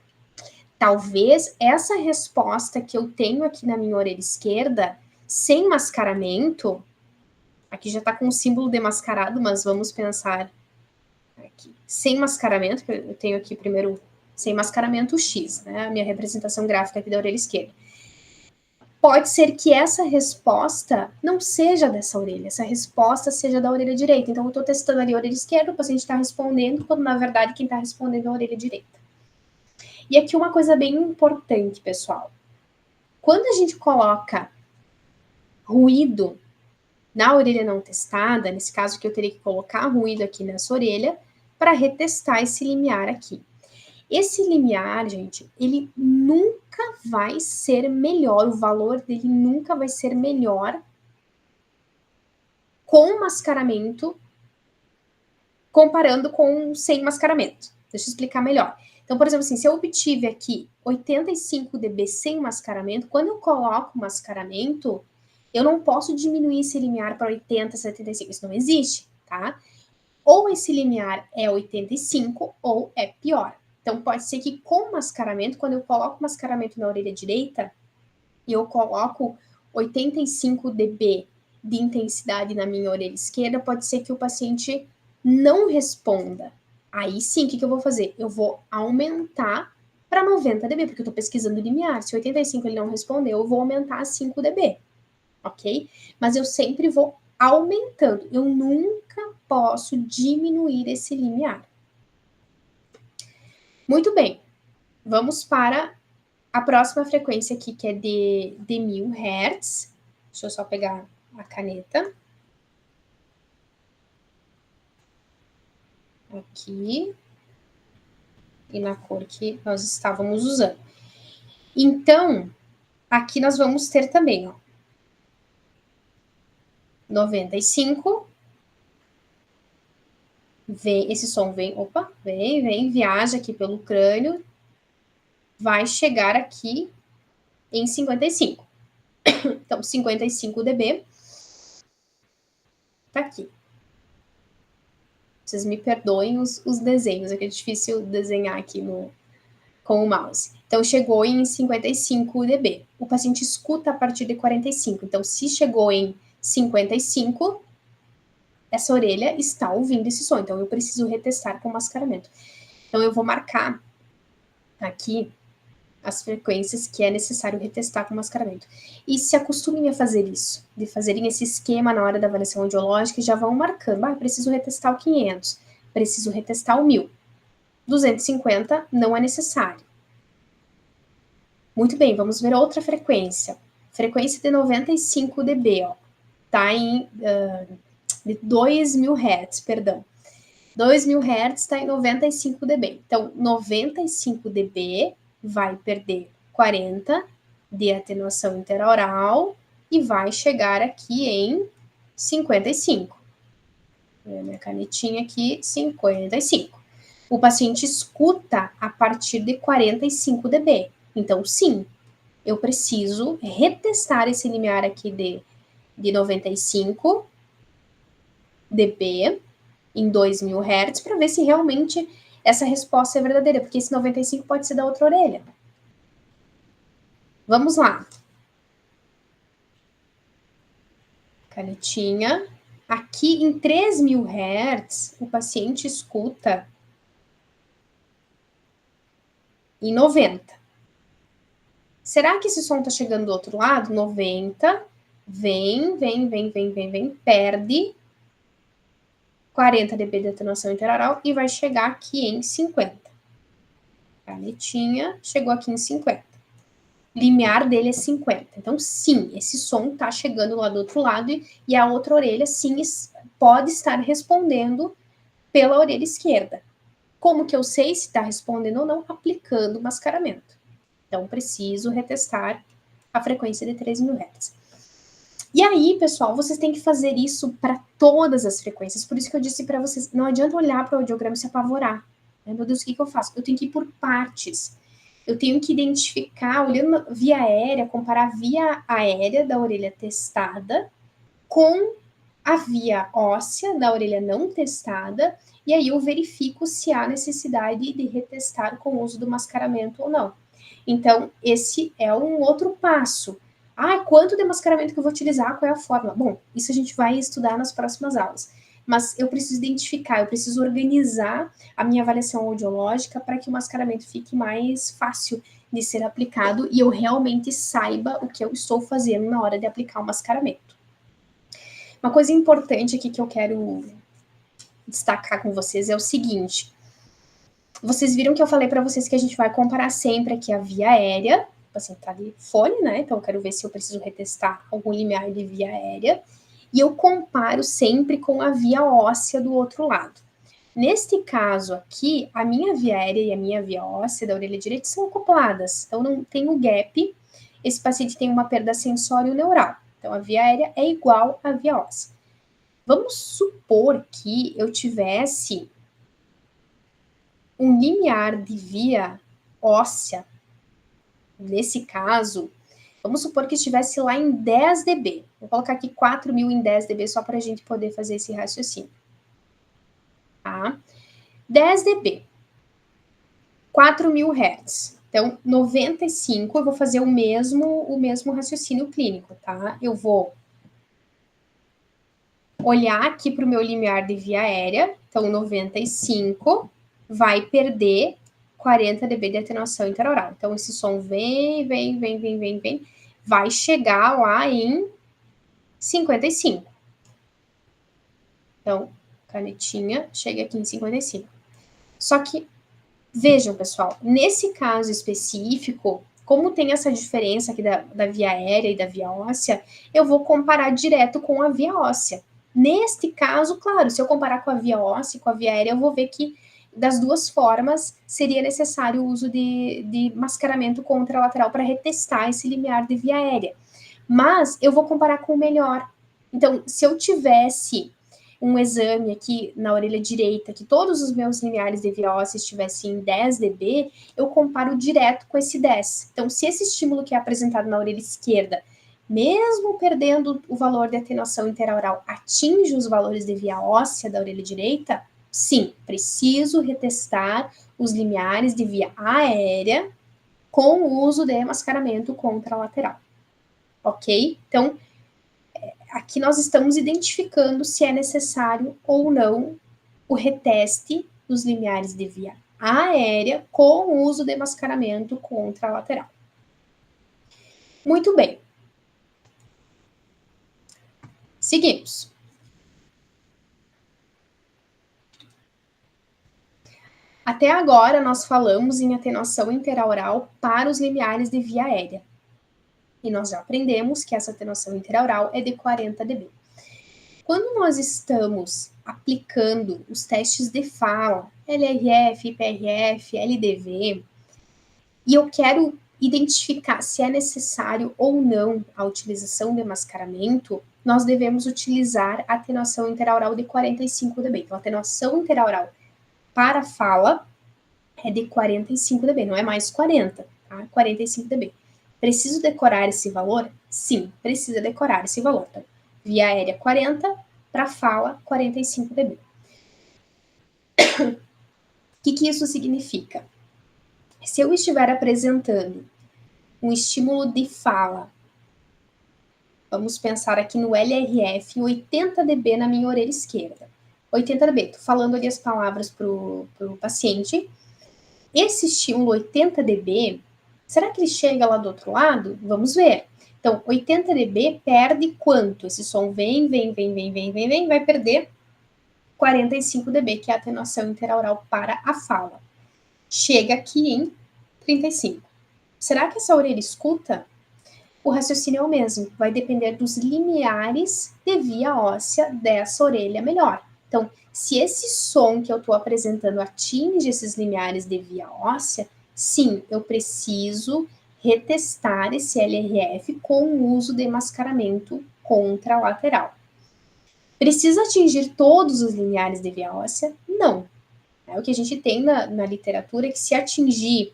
Talvez essa resposta que eu tenho aqui na minha orelha esquerda, sem mascaramento, aqui já está com o símbolo demascarado, mas vamos pensar aqui, sem mascaramento, que eu tenho aqui primeiro, sem mascaramento, o X, né, a minha representação gráfica aqui da orelha esquerda. Pode ser que essa resposta não seja dessa orelha, essa resposta seja da orelha direita. Então, eu estou testando ali a orelha esquerda, o paciente está respondendo, quando na verdade quem está respondendo é a orelha direita. E aqui uma coisa bem importante, pessoal. Quando a gente coloca ruído na orelha não testada, nesse caso que eu teria que colocar ruído aqui nessa orelha, para retestar esse limiar aqui. Esse limiar, gente, ele nunca vai ser melhor, o valor dele nunca vai ser melhor com mascaramento, comparando com sem mascaramento. Deixa eu explicar melhor. Então, por exemplo, assim, se eu obtive aqui 85 dB sem mascaramento, quando eu coloco mascaramento, eu não posso diminuir esse limiar para 80, 75, isso não existe, tá? Ou esse limiar é 85 ou é pior. Então, pode ser que com mascaramento, quando eu coloco mascaramento na orelha direita, e eu coloco 85 dB de intensidade na minha orelha esquerda, pode ser que o paciente não responda. Aí sim, o que eu vou fazer? Eu vou aumentar para 90 dB, porque eu estou pesquisando o limiar. Se 85 ele não respondeu, eu vou aumentar a 5 dB, ok? Mas eu sempre vou aumentando. Eu nunca posso diminuir esse limiar. Muito bem. Vamos para a próxima frequência aqui, que é de 1000 Hz. Deixa eu só pegar a caneta. Aqui. E na cor que nós estávamos usando. Então, aqui nós vamos ter também, ó. 95. Vem, esse som vem, opa, vem, viaja aqui pelo crânio. Vai chegar aqui em 55. Então, 55 dB. Tá aqui. Vocês me perdoem os desenhos, é que é difícil desenhar aqui com o mouse. Então, chegou em 55 dB. O paciente escuta a partir de 45. Então, se chegou em 55, essa orelha está ouvindo esse som. Então, eu preciso retestar com mascaramento. Então, eu vou marcar aqui as frequências que é necessário retestar com mascaramento. E se acostumem a fazer isso, de fazerem esse esquema na hora da avaliação audiológica e já vão marcando. Preciso retestar o 500, preciso retestar o 1000. 250 não é necessário. Muito bem, vamos ver outra frequência. Frequência de 95 dB, ó. Tá em de 2.000 Hz, perdão. 2.000 Hz está em 95 dB. Então, 95 dB vai perder 40 de atenuação interaural e vai chegar aqui em 55. Minha canetinha aqui, 55. O paciente escuta a partir de 45 dB. Então, sim, eu preciso retestar esse limiar aqui de 95 dB em 2.000 Hz para ver se realmente essa resposta é verdadeira, porque esse 95 pode ser da outra orelha. Vamos lá. Canetinha. Aqui em 3.000 Hz, o paciente escuta em 90. Será que esse som está chegando do outro lado? 90, vem, perde 40 dB de atenuação interaural e vai chegar aqui em 50. Canetinha, chegou aqui em 50. Limiar dele é 50. Então, sim, esse som está chegando lá do outro lado e a outra orelha, sim, pode estar respondendo pela orelha esquerda. Como que eu sei se está respondendo ou não? Aplicando o mascaramento. Então, preciso retestar a frequência de 3.000 Hz. E aí, pessoal, vocês têm que fazer isso para todas as frequências. Por isso que eu disse para vocês, não adianta olhar para o audiograma e se apavorar. Meu Deus, o que eu faço? Eu tenho que ir por partes. Eu tenho que identificar, olhando via aérea, comparar a via aérea da orelha testada com a via óssea da orelha não testada, e aí eu verifico se há necessidade de retestar com o uso do mascaramento ou não. Então, esse é um outro passo. Quanto de mascaramento que eu vou utilizar? Qual é a fórmula? Bom, isso a gente vai estudar nas próximas aulas. Mas eu preciso identificar, eu preciso organizar a minha avaliação audiológica para que o mascaramento fique mais fácil de ser aplicado e eu realmente saiba o que eu estou fazendo na hora de aplicar o mascaramento. Uma coisa importante aqui que eu quero destacar com vocês é o seguinte. Vocês viram que eu falei para vocês que a gente vai comparar sempre aqui a via aérea, o paciente tá de fone, né? Então eu quero ver se eu preciso retestar algum limiar de via aérea. E eu comparo sempre com a via óssea do outro lado. Neste caso aqui, a minha via aérea e a minha via óssea da orelha direita são acopladas. Então não tem o gap. Esse paciente tem uma perda sensório-neural. Então a via aérea é igual à via óssea. Vamos supor que eu tivesse um limiar de via óssea, nesse caso, vamos supor que estivesse lá em 10 dB. Vou colocar aqui 4.000 em 10 dB só para a gente poder fazer esse raciocínio. Tá? 10 dB. 4.000 Hz. Então, 95, eu vou fazer o mesmo raciocínio clínico, tá? Eu vou olhar aqui para o meu limiar de via aérea. Então, 95 vai perder 40 dB de atenuação interaural. Então, esse som vem, vai chegar lá em 55. Então, canetinha, chega aqui em 55. Só que, vejam, pessoal, nesse caso específico, como tem essa diferença aqui da via aérea e da via óssea, eu vou comparar direto com a via óssea. Neste caso, claro, se eu comparar com a via óssea e com a via aérea, eu vou ver que das duas formas seria necessário o uso de mascaramento contralateral para retestar esse limiar de via aérea. Mas eu vou comparar com o melhor. Então, se eu tivesse um exame aqui na orelha direita, que todos os meus limiares de via óssea estivessem em 10 dB, eu comparo direto com esse 10. Então, se esse estímulo que é apresentado na orelha esquerda, mesmo perdendo o valor de atenuação interaural, atinge os valores de via óssea da orelha direita, Sim, preciso retestar os limiares de via aérea com o uso de mascaramento contralateral. Ok? Então, aqui nós estamos identificando se é necessário ou não o reteste dos limiares de via aérea com o uso de mascaramento contralateral. Muito bem. Seguimos. Até agora, nós falamos em atenuação interaural para os limiares de via aérea. E nós já aprendemos que essa atenuação interaural é de 40 dB. Quando nós estamos aplicando os testes de fala, LRF, IPRF, LDV, e eu quero identificar se é necessário ou não a utilização de mascaramento, nós devemos utilizar a atenuação interaural de 45 dB. Então, a atenuação interaural para fala é de 45 dB, não é mais 40, tá? 45 dB. Preciso decorar esse valor? Sim, precisa decorar esse valor. Então, via aérea 40, para fala 45 dB. O que isso significa? Se eu estiver apresentando um estímulo de fala, vamos pensar aqui no LRF em 80 dB na minha orelha esquerda. 80 dB, estou falando ali as palavras para o paciente. Esse estímulo 80 dB, será que ele chega lá do outro lado? Vamos ver. Então, 80 dB perde quanto? Esse som vem, vai perder 45 dB, que é a atenuação interaural para a fala. Chega aqui em 35. Será que essa orelha escuta? O raciocínio é o mesmo, vai depender dos limiares de via óssea dessa orelha melhor. Então, se esse som que eu estou apresentando atinge esses limiares de via óssea, sim, eu preciso retestar esse LRF com o uso de mascaramento contralateral. Precisa atingir todos os limiares de via óssea? Não. O que a gente tem na literatura é que se atingir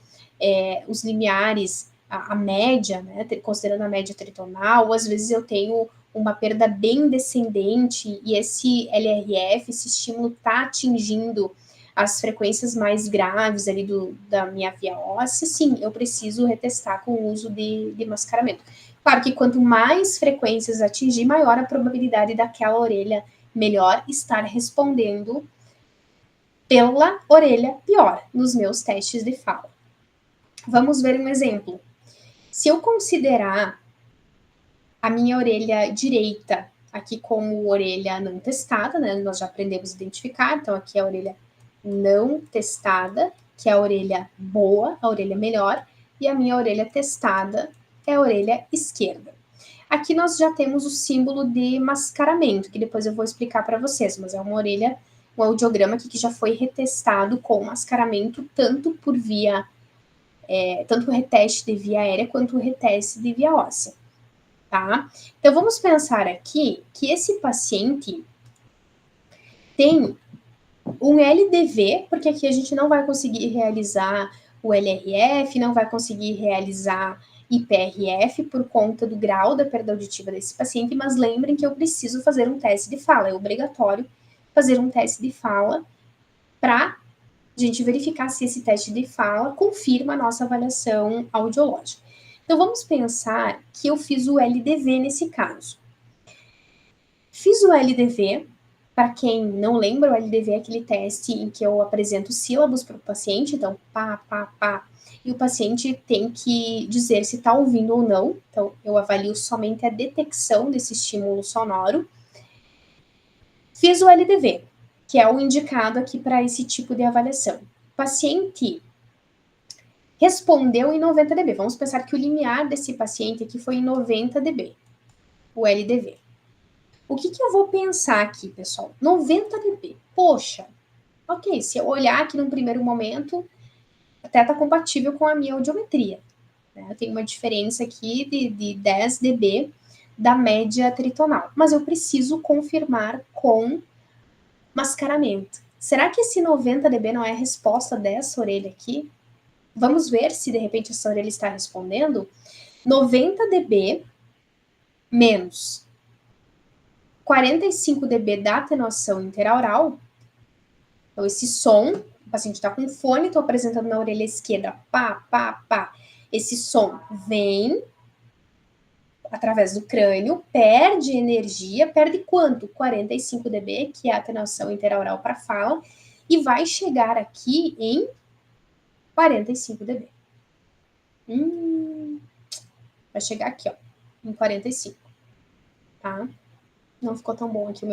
os limiares, a média, né, considerando a média tritonal, às vezes eu tenho uma perda bem descendente e esse LRF, esse estímulo está atingindo as frequências mais graves ali da minha via óssea, sim, eu preciso retestar com o uso de mascaramento. Claro que quanto mais frequências atingir, maior a probabilidade daquela orelha melhor estar respondendo pela orelha pior nos meus testes de fala. Vamos ver um exemplo. Se eu considerar a minha orelha direita aqui como orelha não testada, né? Nós já aprendemos a identificar, então aqui é a orelha não testada, que é a orelha boa, a orelha melhor, e a minha orelha testada é a orelha esquerda. Aqui nós já temos o símbolo de mascaramento, que depois eu vou explicar para vocês, mas é uma orelha, um audiograma aqui que já foi retestado com mascaramento, tanto por via, tanto o reteste de via aérea quanto o reteste de via óssea, tá? Então vamos pensar aqui que esse paciente tem um LDV, porque aqui a gente não vai conseguir realizar o LRF, não vai conseguir realizar IPRF por conta do grau da perda auditiva desse paciente, mas lembrem que eu preciso fazer um teste de fala, é obrigatório fazer um teste de fala para a gente verificar se esse teste de fala confirma a nossa avaliação audiológica. Então vamos pensar que eu fiz o LDV nesse caso. Fiz o LDV, para quem não lembra, o LDV é aquele teste em que eu apresento sílabos para o paciente, então pá, pá, pá, e o paciente tem que dizer se está ouvindo ou não, então eu avalio somente a detecção desse estímulo sonoro. Fiz o LDV, que é o indicado aqui para esse tipo de avaliação. O paciente respondeu em 90 dB, vamos pensar que o limiar desse paciente aqui foi em 90 dB, o LDV. O que eu vou pensar aqui, pessoal? 90 dB. Poxa, ok, se eu olhar aqui num primeiro momento, até está compatível com a minha audiometria. Né? Eu tenho uma diferença aqui de 10 dB da média tritonal. Mas eu preciso confirmar com mascaramento. Será que esse 90 dB não é a resposta dessa orelha aqui? Vamos ver se de repente essa orelha está respondendo. 90 dB menos 45 dB da atenuação interaural Então, esse som, o paciente está com fone, estou apresentando na orelha esquerda, pá, pá, pá. Esse som vem através do crânio, perde energia, perde quanto? 45 dB, que é a atenuação interaural para fala, e vai chegar aqui em 45 dB. Vai chegar aqui, ó, em 45, tá? Não ficou tão bom aqui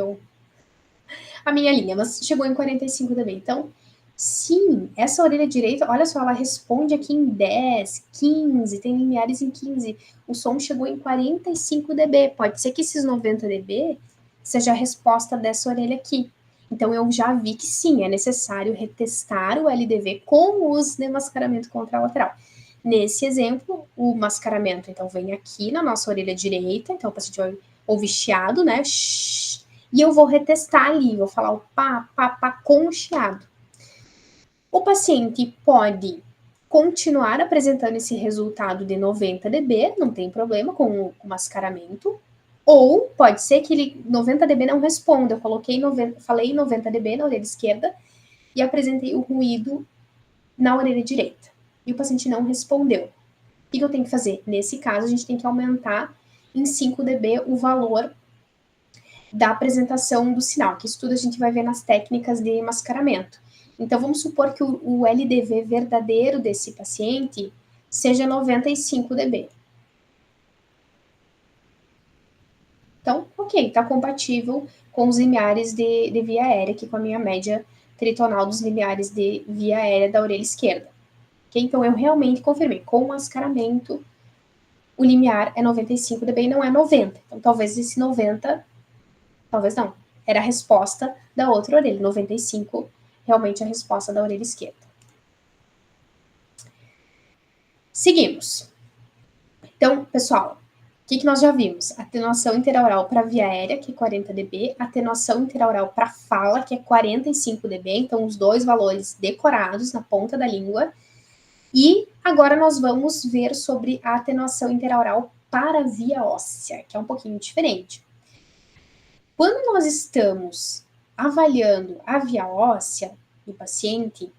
a minha linha, mas chegou em 45 dB. Então, sim, essa orelha direita, olha só, ela responde aqui em 10, 15, tem limiares em 15. O som chegou em 45 dB. Pode ser que esses 90 dB seja a resposta dessa orelha aqui. Então, eu já vi que sim, é necessário retestar o LDV com o uso de mascaramento contralateral. Nesse exemplo, o mascaramento, então, vem aqui na nossa orelha direita, então o paciente vai ouvir chiado, né? Shhh, e eu vou retestar ali, vou falar o pá, pá, pá com o chiado. O paciente pode continuar apresentando esse resultado de 90 dB, não tem problema com o mascaramento, ou pode ser que ele 90 dB não responda. Eu falei 90 dB na orelha esquerda e apresentei o ruído na orelha direita. E o paciente não respondeu. O que eu tenho que fazer? Nesse caso, a gente tem que aumentar em 5 dB o valor da apresentação do sinal, que isso tudo a gente vai ver nas técnicas de mascaramento. Então, vamos supor que o LDV verdadeiro desse paciente seja 95 dB. Então, ok, está compatível com os limiares de via aérea, aqui com a minha média tritonal dos limiares de via aérea da orelha esquerda. Okay? Então, eu realmente confirmei, com o mascaramento, o limiar é 95 dB e não é 90. Então, talvez esse 90, talvez não, era a resposta da outra orelha, 95, realmente a resposta da orelha esquerda. Seguimos. Então, pessoal, o que nós já vimos? Atenuação interaural para via aérea, que é 40 dB, atenuação interaural para fala, que é 45 dB, então os dois valores decorados na ponta da língua. E agora nós vamos ver sobre a atenuação interaural para via óssea, que é um pouquinho diferente. Quando nós estamos avaliando a via óssea do paciente,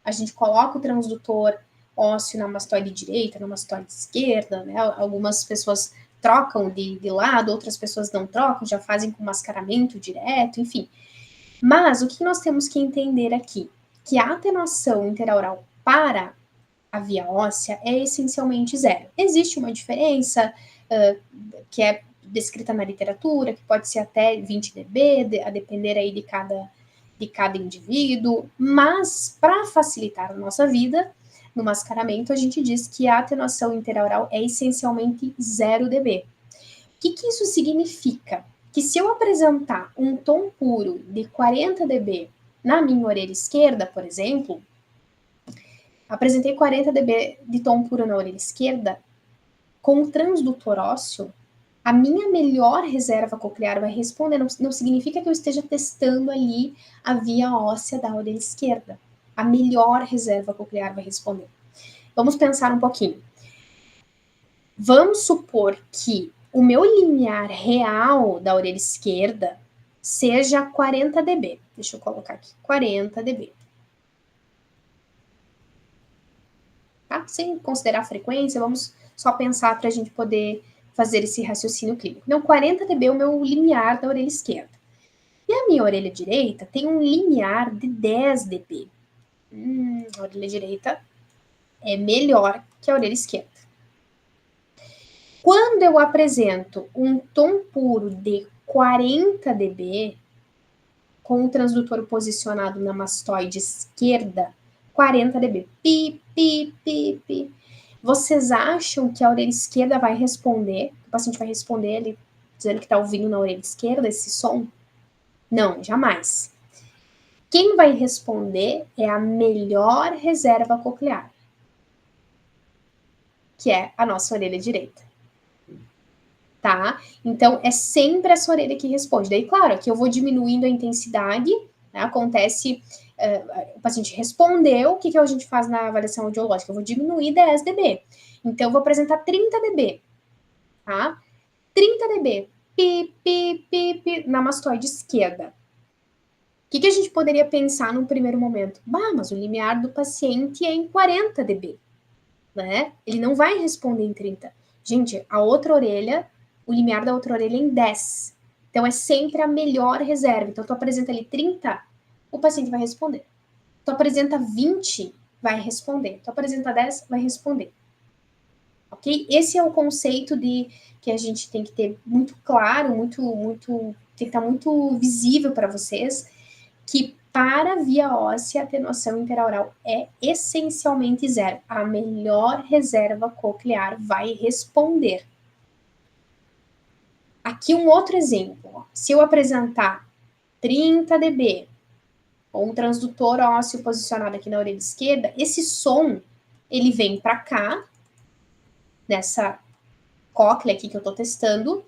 a gente coloca o transdutor ósseo na mastoide direita, na mastoide esquerda, né? Algumas pessoas trocam de lado, outras pessoas não trocam, já fazem com mascaramento direto, enfim. Mas o que nós temos que entender aqui? Que a atenuação interaural para a via óssea é essencialmente zero. Existe uma diferença que é descrita na literatura, que pode ser até 20 dB, a depender aí de cada indivíduo, mas para facilitar a nossa vida, no mascaramento a gente diz que a atenuação interaural é essencialmente 0 dB. O que isso significa? Que se eu apresentar um tom puro de 40 dB na minha orelha esquerda, por exemplo, apresentei 40 dB de tom puro na orelha esquerda, com o transdutor ósseo, a minha melhor reserva coclear vai responder. Não significa que eu esteja testando ali a via óssea da orelha esquerda. A melhor reserva coclear vai responder. Vamos pensar um pouquinho. Vamos supor que o meu limiar real da orelha esquerda seja 40 dB. Deixa eu colocar aqui, 40 dB. Tá? Sem considerar a frequência, vamos só pensar para a gente poder fazer esse raciocínio clínico. Então, 40 dB é o meu limiar da orelha esquerda. E a minha orelha direita tem um limiar de 10 dB. A orelha direita é melhor que a orelha esquerda. Quando eu apresento um tom puro de 40 dB, com o transdutor posicionado na mastoide esquerda, 40 dB, pi, pi, pi, pi. Vocês acham que a orelha esquerda vai responder? O paciente vai responder ele dizendo que está ouvindo na orelha esquerda esse som? Não, jamais. Quem vai responder é a melhor reserva coclear, que é a nossa orelha direita. Tá? Então, é sempre essa orelha que responde. Daí, claro, que eu vou diminuindo a intensidade, né? Acontece, o paciente respondeu, o que a gente faz na avaliação audiológica? Eu vou diminuir 10 dB. Então, eu vou apresentar 30 dB, tá? 30 dB, pi, pi, pi, pi, na mastoide esquerda. que a gente poderia pensar num primeiro momento? Bah, mas o limiar do paciente é em 40 dB, né? Ele não vai responder em 30. Gente, a outra orelha, o limiar da outra orelha é em 10. Então, é sempre a melhor reserva. Então, tu apresenta ali 30, o paciente vai responder. Tu apresenta 20, vai responder. Tu apresenta 10, vai responder. Ok? Esse é o conceito que a gente tem que ter muito claro, tem que estar muito visível para vocês, que para a via óssea a atenuação interaural é essencialmente zero. A melhor reserva coclear vai responder. Aqui um outro exemplo. Se eu apresentar 30 dB, ou um transdutor ósseo posicionado aqui na orelha esquerda, esse som, ele vem para cá, nessa cóclea aqui que eu estou testando,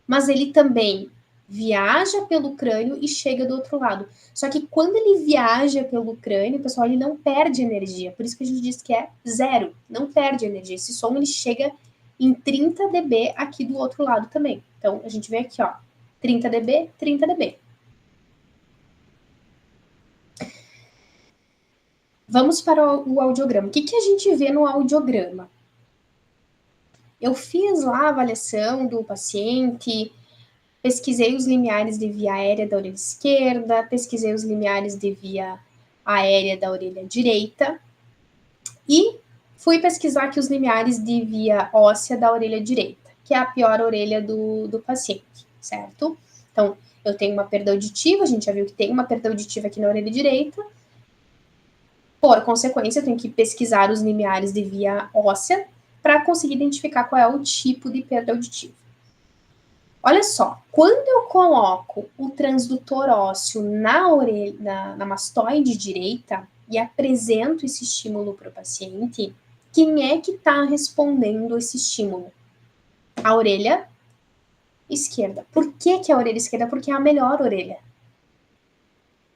mas ele também viaja pelo crânio e chega do outro lado. Só que quando ele viaja pelo crânio, pessoal, ele não perde energia. Por isso que a gente diz que é zero, não perde energia. Esse som, ele chega em 30 dB aqui do outro lado também. Então, a gente vê aqui, ó, 30 dB, 30 dB. Vamos para o audiograma. O que a gente vê no audiograma? Eu fiz lá a avaliação do paciente, pesquisei os limiares de via aérea da orelha esquerda, pesquisei os limiares de via aérea da orelha direita e fui pesquisar aqui os limiares de via óssea da orelha direita, que é a pior orelha do paciente, certo? Então, eu tenho uma perda auditiva, a gente já viu que tem uma perda auditiva aqui na orelha direita. Por consequência, eu tenho que pesquisar os limiares de via óssea para conseguir identificar qual é o tipo de perda auditiva. Olha só, quando eu coloco o transdutor ósseo na orelha, na mastoide direita e apresento esse estímulo para o paciente, quem é que está respondendo esse estímulo? A orelha esquerda. Por que a orelha esquerda? Porque é a melhor orelha.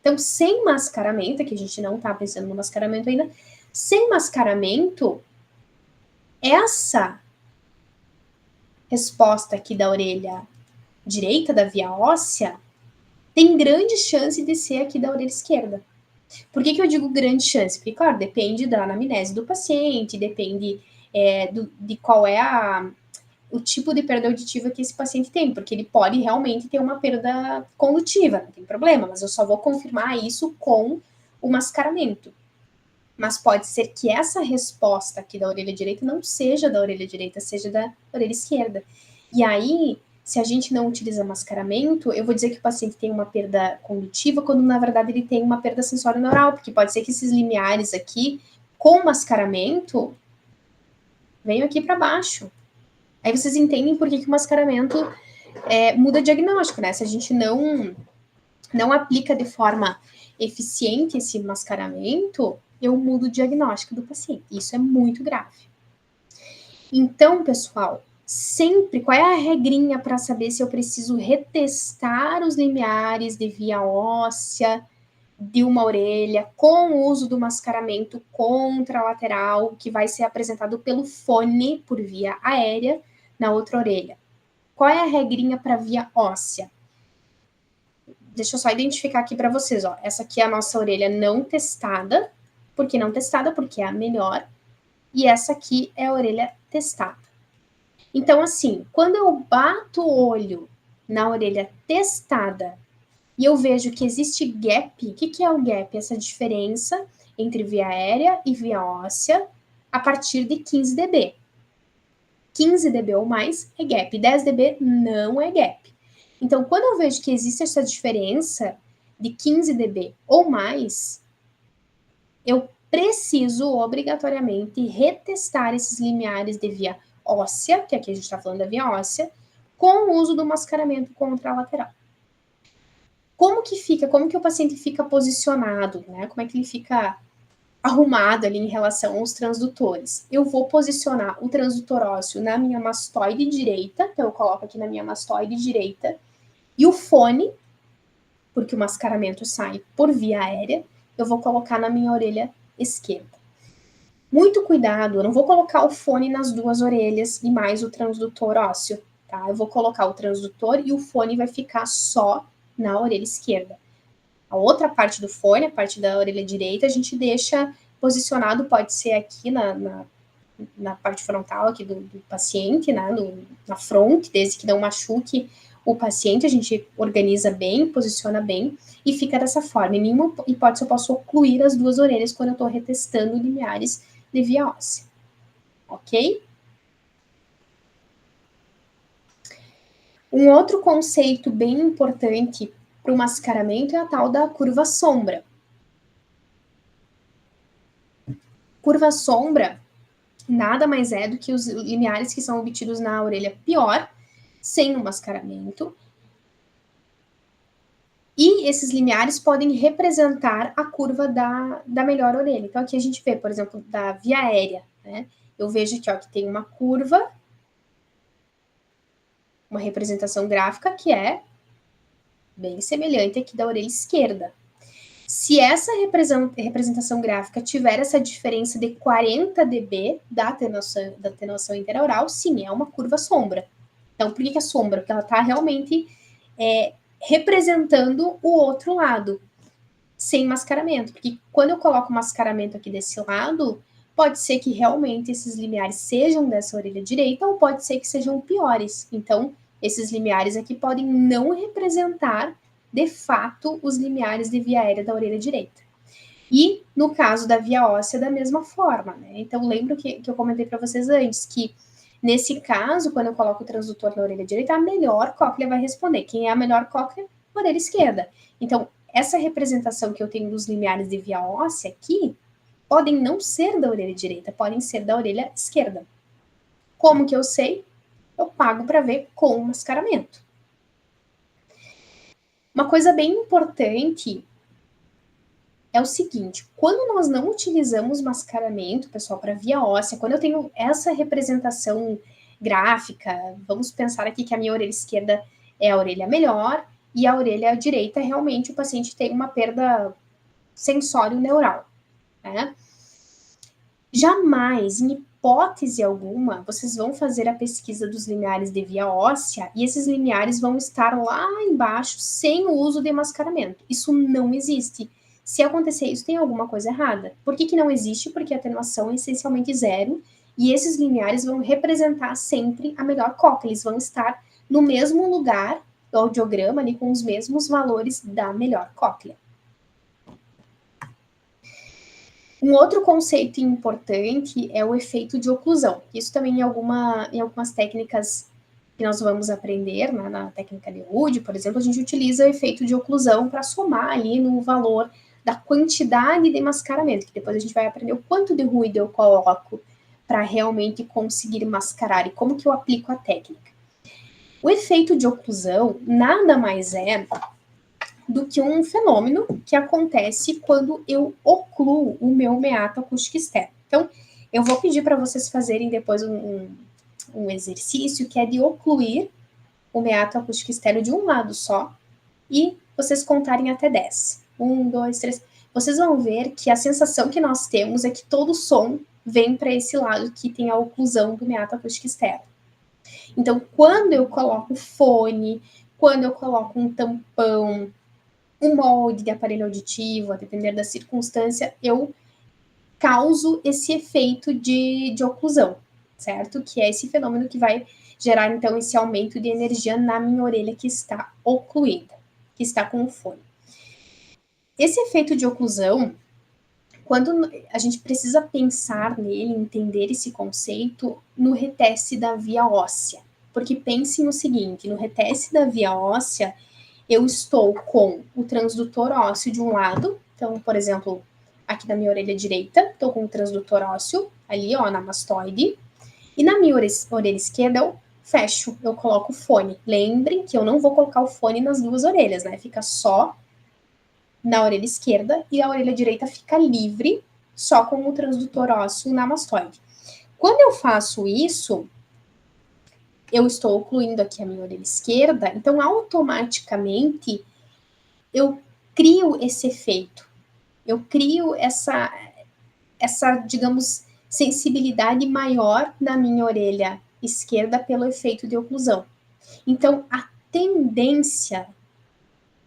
Então, sem mascaramento, que a gente não está pensando no mascaramento ainda, sem mascaramento, essa resposta aqui da orelha direita, da via óssea, tem grande chance de ser aqui da orelha esquerda. Por que eu digo grande chance? Porque, claro, depende da anamnese do paciente, depende de qual é o tipo de perda auditiva que esse paciente tem, porque ele pode realmente ter uma perda condutiva, não tem problema, mas eu só vou confirmar isso com o mascaramento. Mas pode ser que essa resposta aqui da orelha direita não seja da orelha direita, seja da orelha esquerda. E aí, se a gente não utiliza mascaramento, eu vou dizer que o paciente tem uma perda condutiva, quando na verdade ele tem uma perda sensório-neural, porque pode ser que esses limiares aqui, com mascaramento, venham aqui para baixo. Aí vocês entendem por que o mascaramento muda diagnóstico, né? Se a gente não aplica de forma eficiente esse mascaramento, eu mudo o diagnóstico do paciente. Isso é muito grave. Então, pessoal, sempre, qual é a regrinha para saber se eu preciso retestar os limiares de via óssea de uma orelha com o uso do mascaramento contralateral, que vai ser apresentado pelo fone por via aérea na outra orelha? Qual é a regrinha para via óssea? Deixa eu só identificar aqui para vocês, ó. Essa aqui é a nossa orelha não testada. Por que não testada? Porque é a melhor. E essa aqui é a orelha testada. Então, assim, quando eu bato o olho na orelha testada e eu vejo que existe gap, o que é o gap? Essa diferença entre via aérea e via óssea a partir de 15 dB. 15 dB ou mais é gap, 10 dB não é gap. Então, quando eu vejo que existe essa diferença de 15 dB ou mais, eu preciso obrigatoriamente retestar esses limiares de via óssea, que aqui a gente está falando da via óssea, com o uso do mascaramento contralateral. Como que o paciente fica posicionado, né? Como é que ele fica arrumado ali em relação aos transdutores? Eu vou posicionar o transdutor ósseo na minha mastoide direita, então eu coloco aqui na minha mastoide direita, e o fone, porque o mascaramento sai por via aérea, eu vou colocar na minha orelha esquerda. Muito cuidado, eu não vou colocar o fone nas duas orelhas e mais o transdutor ósseo, tá? Eu vou colocar o transdutor e o fone vai ficar só na orelha esquerda. A outra parte do fone, a parte da orelha direita, a gente deixa posicionado, pode ser aqui na parte frontal aqui do paciente, né, na fronte, desde que não machuque o paciente, a gente organiza bem, posiciona bem e fica dessa forma. Em nenhuma hipótese eu posso ocluir as duas orelhas quando eu estou retestando limiares de via óssea, ok? Um outro conceito bem importante para o mascaramento é a tal da curva sombra. Curva sombra nada mais é do que os limiares que são obtidos na orelha pior, sem o mascaramento. E esses limiares podem representar a curva da melhor orelha. Então, aqui a gente vê, por exemplo, da via aérea, né? Eu vejo aqui, ó, que tem uma curva, uma representação gráfica que é bem semelhante aqui da orelha esquerda. Se essa representação gráfica tiver essa diferença de 40 dB da atenuação interaural, sim, é uma curva sombra. Então, por que é sombra? Porque ela está realmente representando o outro lado, sem mascaramento. Porque quando eu coloco o mascaramento aqui desse lado, pode ser que realmente esses limiares sejam dessa orelha direita ou pode ser que sejam piores. Então, esses limiares aqui podem não representar, de fato, os limiares de via aérea da orelha direita. E, no caso da via óssea, da mesma forma, né? Então, lembro que eu comentei para vocês antes, que nesse caso, quando eu coloco o transdutor na orelha direita, a melhor cóclea vai responder. Quem é a melhor cóclea? A orelha esquerda. Então, essa representação que eu tenho dos limiares de via óssea aqui, podem não ser da orelha direita, podem ser da orelha esquerda. Como que eu sei? Eu pago para ver com o mascaramento. Uma coisa bem importante é o seguinte, quando nós não utilizamos mascaramento, pessoal, para via óssea, quando eu tenho essa representação gráfica, vamos pensar aqui que a minha orelha esquerda é a orelha melhor e a orelha direita, realmente, o paciente tem uma perda sensório-neural, né? Jamais, em hipótese alguma, vocês vão fazer a pesquisa dos limiares de via óssea e esses limiares vão estar lá embaixo sem o uso de mascaramento. Isso não existe. Se acontecer isso, tem alguma coisa errada. Por que não existe? Porque a atenuação é essencialmente zero e esses limiares vão representar sempre a melhor cóclea. Eles vão estar no mesmo lugar do audiograma, ali, com os mesmos valores da melhor cóclea. Um outro conceito importante é o efeito de oclusão. Isso também em algumas técnicas que nós vamos aprender, né, na técnica de Rude, por exemplo, a gente utiliza o efeito de oclusão para somar ali no valor da quantidade de mascaramento, que depois a gente vai aprender o quanto de ruído eu coloco para realmente conseguir mascarar e como que eu aplico a técnica. O efeito de oclusão nada mais é do que um fenômeno que acontece quando eu ocluo o meu meato acústico externo. Então, eu vou pedir para vocês fazerem depois um exercício que é de ocluir o meato acústico externo de um lado só e vocês contarem até 10. 1, 2, 3. Vocês vão ver que a sensação que nós temos é que todo o som vem para esse lado que tem a oclusão do meato acústico externo. Então, quando eu coloco fone, quando eu coloco um tampão, um molde de aparelho auditivo, a depender da circunstância, eu causo esse efeito de oclusão, certo? Que é esse fenômeno que vai gerar, então, esse aumento de energia na minha orelha que está ocluída, que está com o fone. Esse efeito de oclusão, quando a gente precisa pensar nele, entender esse conceito no reteste da via óssea. Porque pense no seguinte, no reteste da via óssea, eu estou com o transdutor ósseo de um lado, então, por exemplo, aqui na minha orelha direita, estou com o transdutor ósseo ali, ó, na mastoide, e na minha orelha esquerda eu fecho, eu coloco o fone. Lembrem que eu não vou colocar o fone nas duas orelhas, né? Fica só na orelha esquerda e a orelha direita fica livre, só com o transdutor ósseo na mastoide. Quando eu faço isso, eu estou ocluindo aqui a minha orelha esquerda, então automaticamente eu crio esse efeito, eu crio essa, digamos, sensibilidade maior na minha orelha esquerda pelo efeito de oclusão. Então, a tendência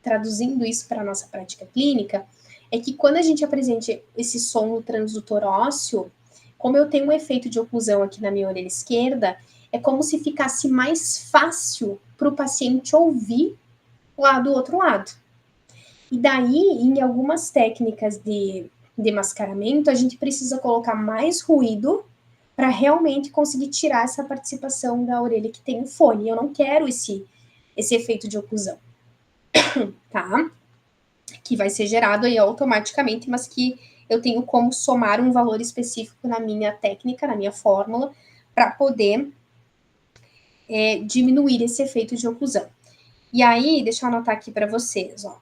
traduzindo isso para a nossa prática clínica, é que quando a gente apresenta esse som no transdutor ósseo, como eu tenho um efeito de oclusão aqui na minha orelha esquerda, é como se ficasse mais fácil para o paciente ouvir lá do outro lado. E daí, em algumas técnicas de mascaramento, a gente precisa colocar mais ruído para realmente conseguir tirar essa participação da orelha que tem o fone. Eu não quero esse efeito de oclusão, tá? Que vai ser gerado aí automaticamente, mas que eu tenho como somar um valor específico na minha técnica, na minha fórmula, para poder diminuir esse efeito de oclusão. E aí, deixa eu anotar aqui para vocês, ó.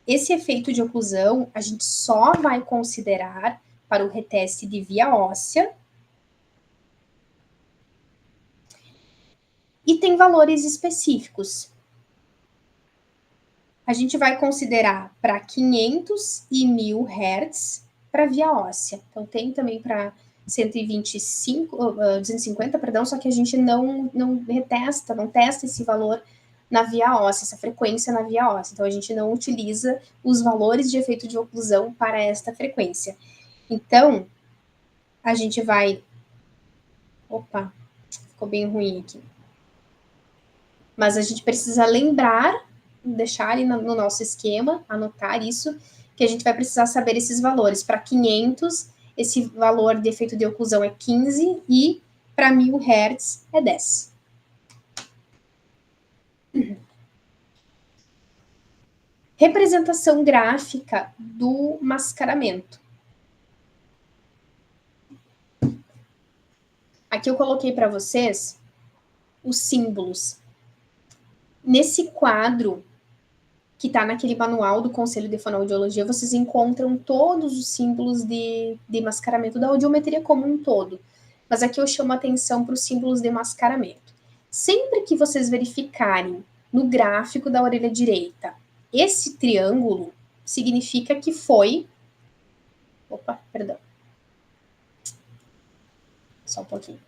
Esse efeito de oclusão, a gente só vai considerar para o reteste de via óssea. E tem valores específicos. A gente vai considerar para 500 e 1000 Hz para via óssea. Então, tem também para 250, perdão, só que a gente não retesta, não testa esse valor na via óssea, essa frequência na via óssea. Então, a gente não utiliza os valores de efeito de oclusão para esta frequência. Então, a gente vai... Opa, ficou bem ruim aqui. Mas a gente precisa lembrar, deixar ali no nosso esquema, anotar isso, que a gente vai precisar saber esses valores. Para 500, esse valor de efeito de oclusão é 15 e para 1000 Hz é 10. Representação gráfica do mascaramento. Aqui eu coloquei para vocês os símbolos. Nesse quadro que está naquele manual do Conselho de Fonoaudiologia, vocês encontram todos os símbolos de mascaramento da audiometria como um todo. Mas aqui eu chamo a atenção para os símbolos de mascaramento. Sempre que vocês verificarem no gráfico da orelha direita esse triângulo, significa que foi... Opa, perdão. Só um pouquinho.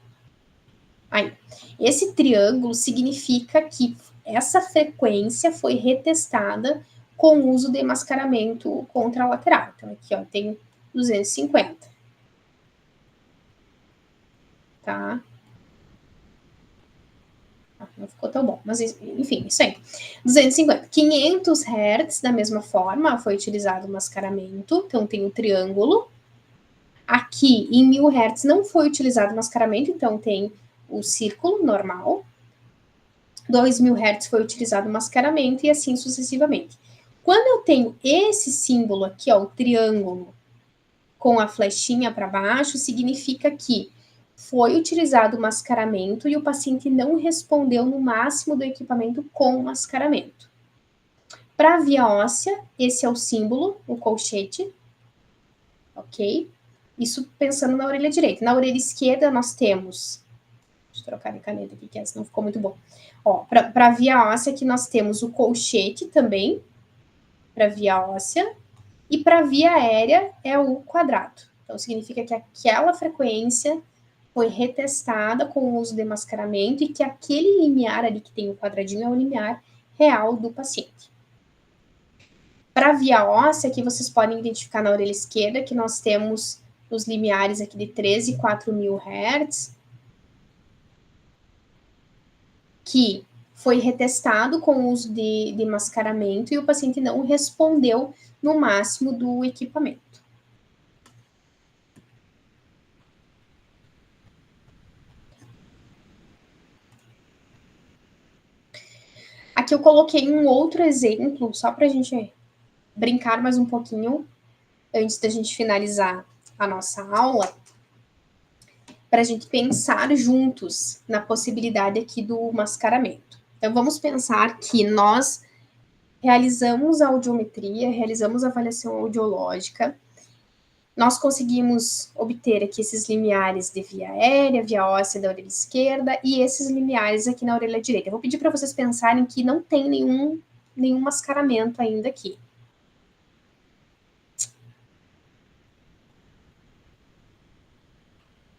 Aí, esse triângulo significa que essa frequência foi retestada com o uso de mascaramento contralateral. Então, aqui, ó, tem 250. Tá? Não ficou tão bom, mas enfim, isso aí. 250. 500 Hz, da mesma forma, foi utilizado o mascaramento. Então, tem o triângulo. Aqui, em 1000 Hz, não foi utilizado o mascaramento, então tem o círculo normal. 2000 Hz foi utilizado o mascaramento e assim sucessivamente. Quando eu tenho esse símbolo aqui, ó, o triângulo, com a flechinha para baixo, significa que foi utilizado o mascaramento e o paciente não respondeu no máximo do equipamento com o mascaramento. Para a via óssea, esse é o símbolo, o colchete, ok? Isso pensando na orelha direita. Na orelha esquerda, nós temos... Deixa eu trocar de caneta aqui, que essa não ficou muito bom. Ó, para a via óssea, aqui nós temos o colchete também, para a via óssea, e para a via aérea é o quadrado. Então, significa que aquela frequência foi retestada com o uso de mascaramento e que aquele limiar ali que tem o quadradinho é o limiar real do paciente. Para a via óssea, aqui vocês podem identificar na orelha esquerda que nós temos os limiares aqui de 13 e 4000 Hz, que foi retestado com o uso de mascaramento e o paciente não respondeu no máximo do equipamento. Aqui eu coloquei um outro exemplo, só para a gente brincar mais um pouquinho, antes da gente finalizar a nossa aula, para a gente pensar juntos na possibilidade aqui do mascaramento. Então, vamos pensar que nós realizamos a audiometria, realizamos a avaliação audiológica, nós conseguimos obter aqui esses limiares de via aérea, via óssea da orelha esquerda e esses limiares aqui na orelha direita. Eu vou pedir para vocês pensarem que não tem nenhum mascaramento ainda aqui.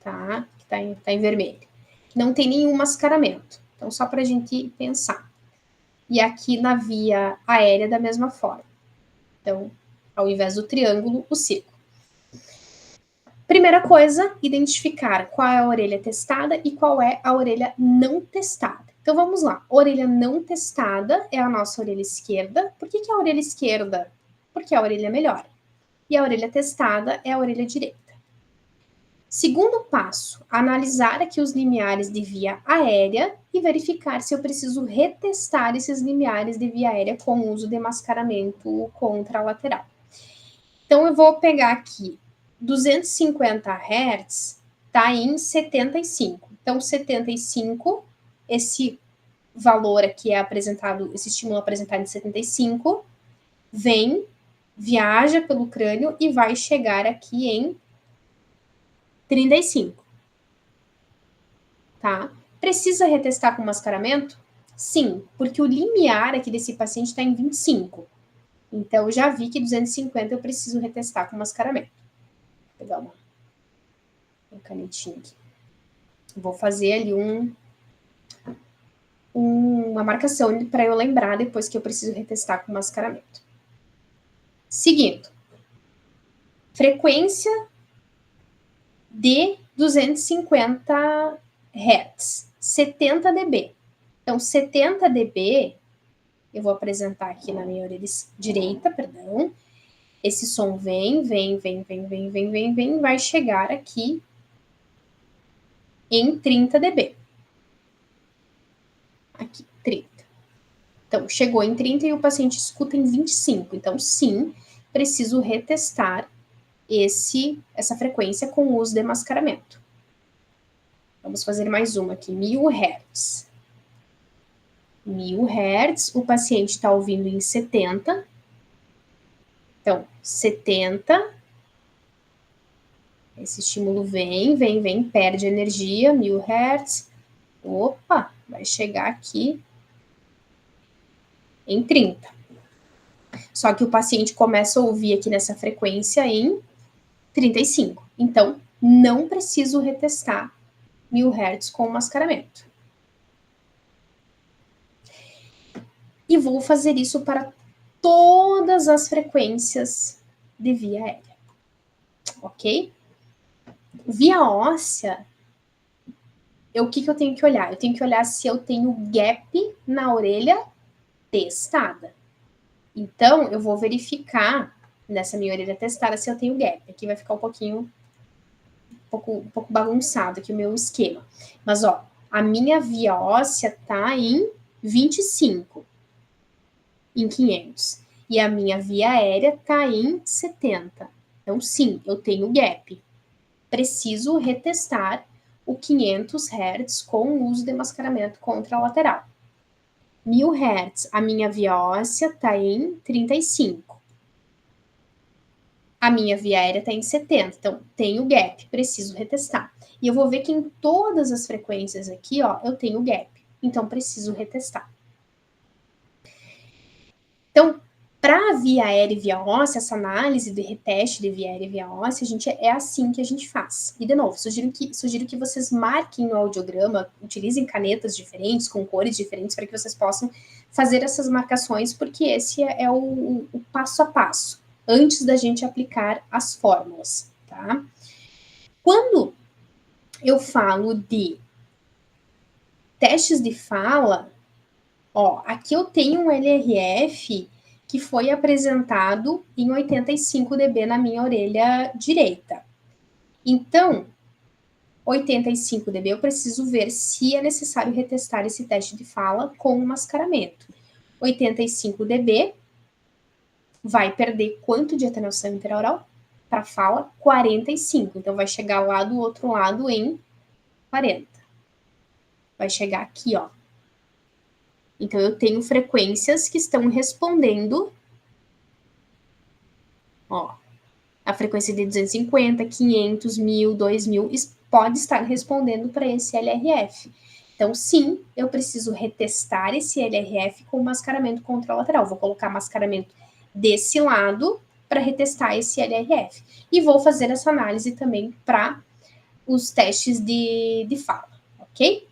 Tá? Tá em vermelho. Não tem nenhum mascaramento. Então, só para a gente pensar. e aqui na via aérea da mesma forma. Então, ao invés do triângulo, o círculo. Primeira coisa, identificar qual é a orelha testada e qual é a orelha não testada. Então, vamos lá. Orelha não testada é a nossa orelha esquerda. Por que é a orelha esquerda? Porque a orelha é melhor. E a orelha testada é a orelha direita. Segundo passo, analisar aqui os limiares de via aérea e verificar se eu preciso retestar esses limiares de via aérea com o uso de mascaramento contralateral. Então, eu vou pegar aqui 250 Hz, tá em 75. Então, 75, esse valor aqui é apresentado, esse estímulo apresentado em 75, vem, viaja pelo crânio e vai chegar aqui em 35. Tá? Precisa retestar com mascaramento? Sim, porque o limiar aqui desse paciente está em 25. Então, eu já vi que 250 eu preciso retestar com mascaramento. Vou pegar uma canetinha aqui. Vou fazer ali uma marcação para eu lembrar depois que eu preciso retestar com mascaramento. Seguindo. Frequência de 250 Hz, 70 dB. Então, 70 dB, eu vou apresentar aqui na minha orelha direita, perdão. Esse som vem, vai chegar aqui em 30 dB. Aqui, 30. Então, chegou em 30 e o paciente escuta em 25. Então, sim, preciso retestar essa frequência com o uso de mascaramento. Vamos fazer mais uma aqui, 1000 Hz. 1000 Hz, o paciente está ouvindo em 70. Então, 70. Esse estímulo vem, perde energia, 1000 Hz. Opa, vai chegar aqui em 30. Só que o paciente começa a ouvir aqui nessa frequência em 35. Então, não preciso retestar 1000 Hz com o mascaramento. E vou fazer isso para todas as frequências de via aérea. Ok? Via óssea, o que eu tenho que olhar? Eu tenho que olhar se eu tenho gap na orelha testada. Então, eu vou verificar nessa minha orelha testada se eu tenho gap. Aqui vai ficar um pouco bagunçado aqui o meu esquema. Mas, ó, a minha via óssea tá em 25, em 500. E a minha via aérea tá em 70. Então, sim, eu tenho gap. Preciso retestar o 500 Hz com o uso de mascaramento contralateral. 1000 Hz, a minha via óssea está em 35. A minha via aérea está em 70, então tenho gap, preciso retestar. E eu vou ver que em todas as frequências aqui, ó, eu tenho gap, então preciso retestar. Então, para via aérea e via óssea, essa análise de reteste de via aérea e via óssea, é assim que a gente faz. E, de novo, sugiro que vocês marquem no audiograma, utilizem canetas diferentes, com cores diferentes, para que vocês possam fazer essas marcações, porque esse é o passo a passo, antes da gente aplicar as fórmulas, tá? Quando eu falo de testes de fala, ó, aqui eu tenho um LRF que foi apresentado em 85 dB na minha orelha direita. Então, 85 dB eu preciso ver se é necessário retestar esse teste de fala com o mascaramento. 85 dB vai perder quanto de atenuação interaural? Para fala, 45. Então, vai chegar lá do outro lado em 40. Vai chegar aqui, ó. Então, eu tenho frequências que estão respondendo, ó, a frequência de 250, 500, 1000, 2000, pode estar respondendo para esse LRF. Então, sim, eu preciso retestar esse LRF com mascaramento contralateral. Vou colocar mascaramento desse lado para retestar esse LRF. E vou fazer essa análise também para os testes de fala, ok?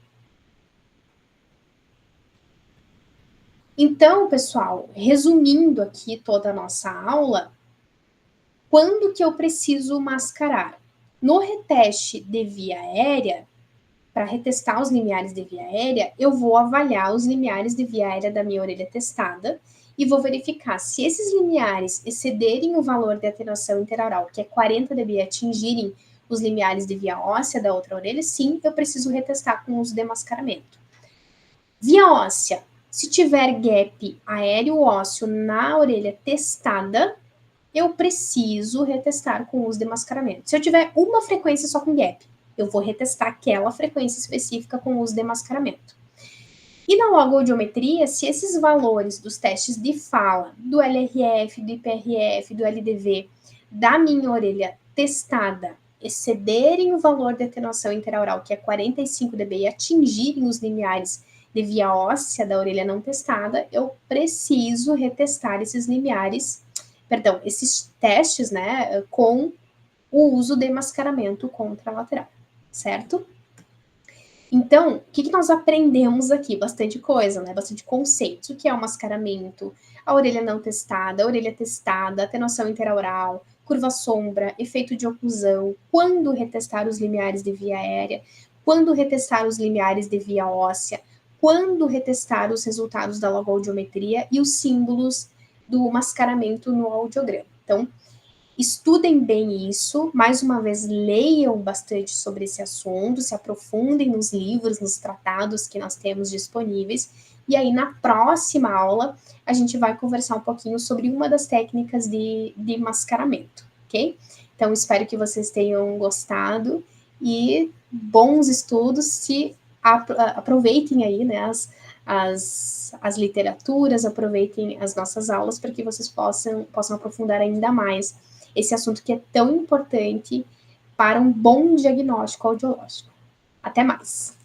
Então, pessoal, resumindo aqui toda a nossa aula, quando que eu preciso mascarar? No reteste de via aérea, para retestar os limiares de via aérea, eu vou avaliar os limiares de via aérea da minha orelha testada e vou verificar se esses limiares excederem o valor de atenuação interaural, que é 40 dB, e atingirem os limiares de via óssea da outra orelha, sim, eu preciso retestar com o uso de mascaramento. Via óssea, se tiver gap aéreo ósseo na orelha testada, eu preciso retestar com o uso de mascaramento. Se eu tiver uma frequência só com gap, eu vou retestar aquela frequência específica com o uso de mascaramento. E na logoaudiometria, se esses valores dos testes de fala, do LRF, do IPRF, do LDV, da minha orelha testada, excederem o valor de atenuação interaural, que é 45 dB, e atingirem os limiares de via óssea da orelha não testada, eu preciso retestar esses limiares, perdão, esses testes, né, com o uso de mascaramento contralateral, certo? Então, o que nós aprendemos aqui? Bastante coisa, né? Bastante conceitos. O que é o mascaramento? A orelha não testada, a orelha testada, atenuação interaural, curva sombra, efeito de oclusão, quando retestar os limiares de via aérea, quando retestar os limiares de via óssea, quando retestar os resultados da logoaudiometria e os símbolos do mascaramento no audiograma. Então, estudem bem isso, mais uma vez leiam bastante sobre esse assunto, se aprofundem nos livros, nos tratados que nós temos disponíveis, e aí na próxima aula a gente vai conversar um pouquinho sobre uma das técnicas de mascaramento, ok? Então espero que vocês tenham gostado e bons estudos, se aproveitem aí, né, as literaturas, aproveitem as nossas aulas para que vocês possam aprofundar ainda mais esse assunto que é tão importante para um bom diagnóstico audiológico. Até mais!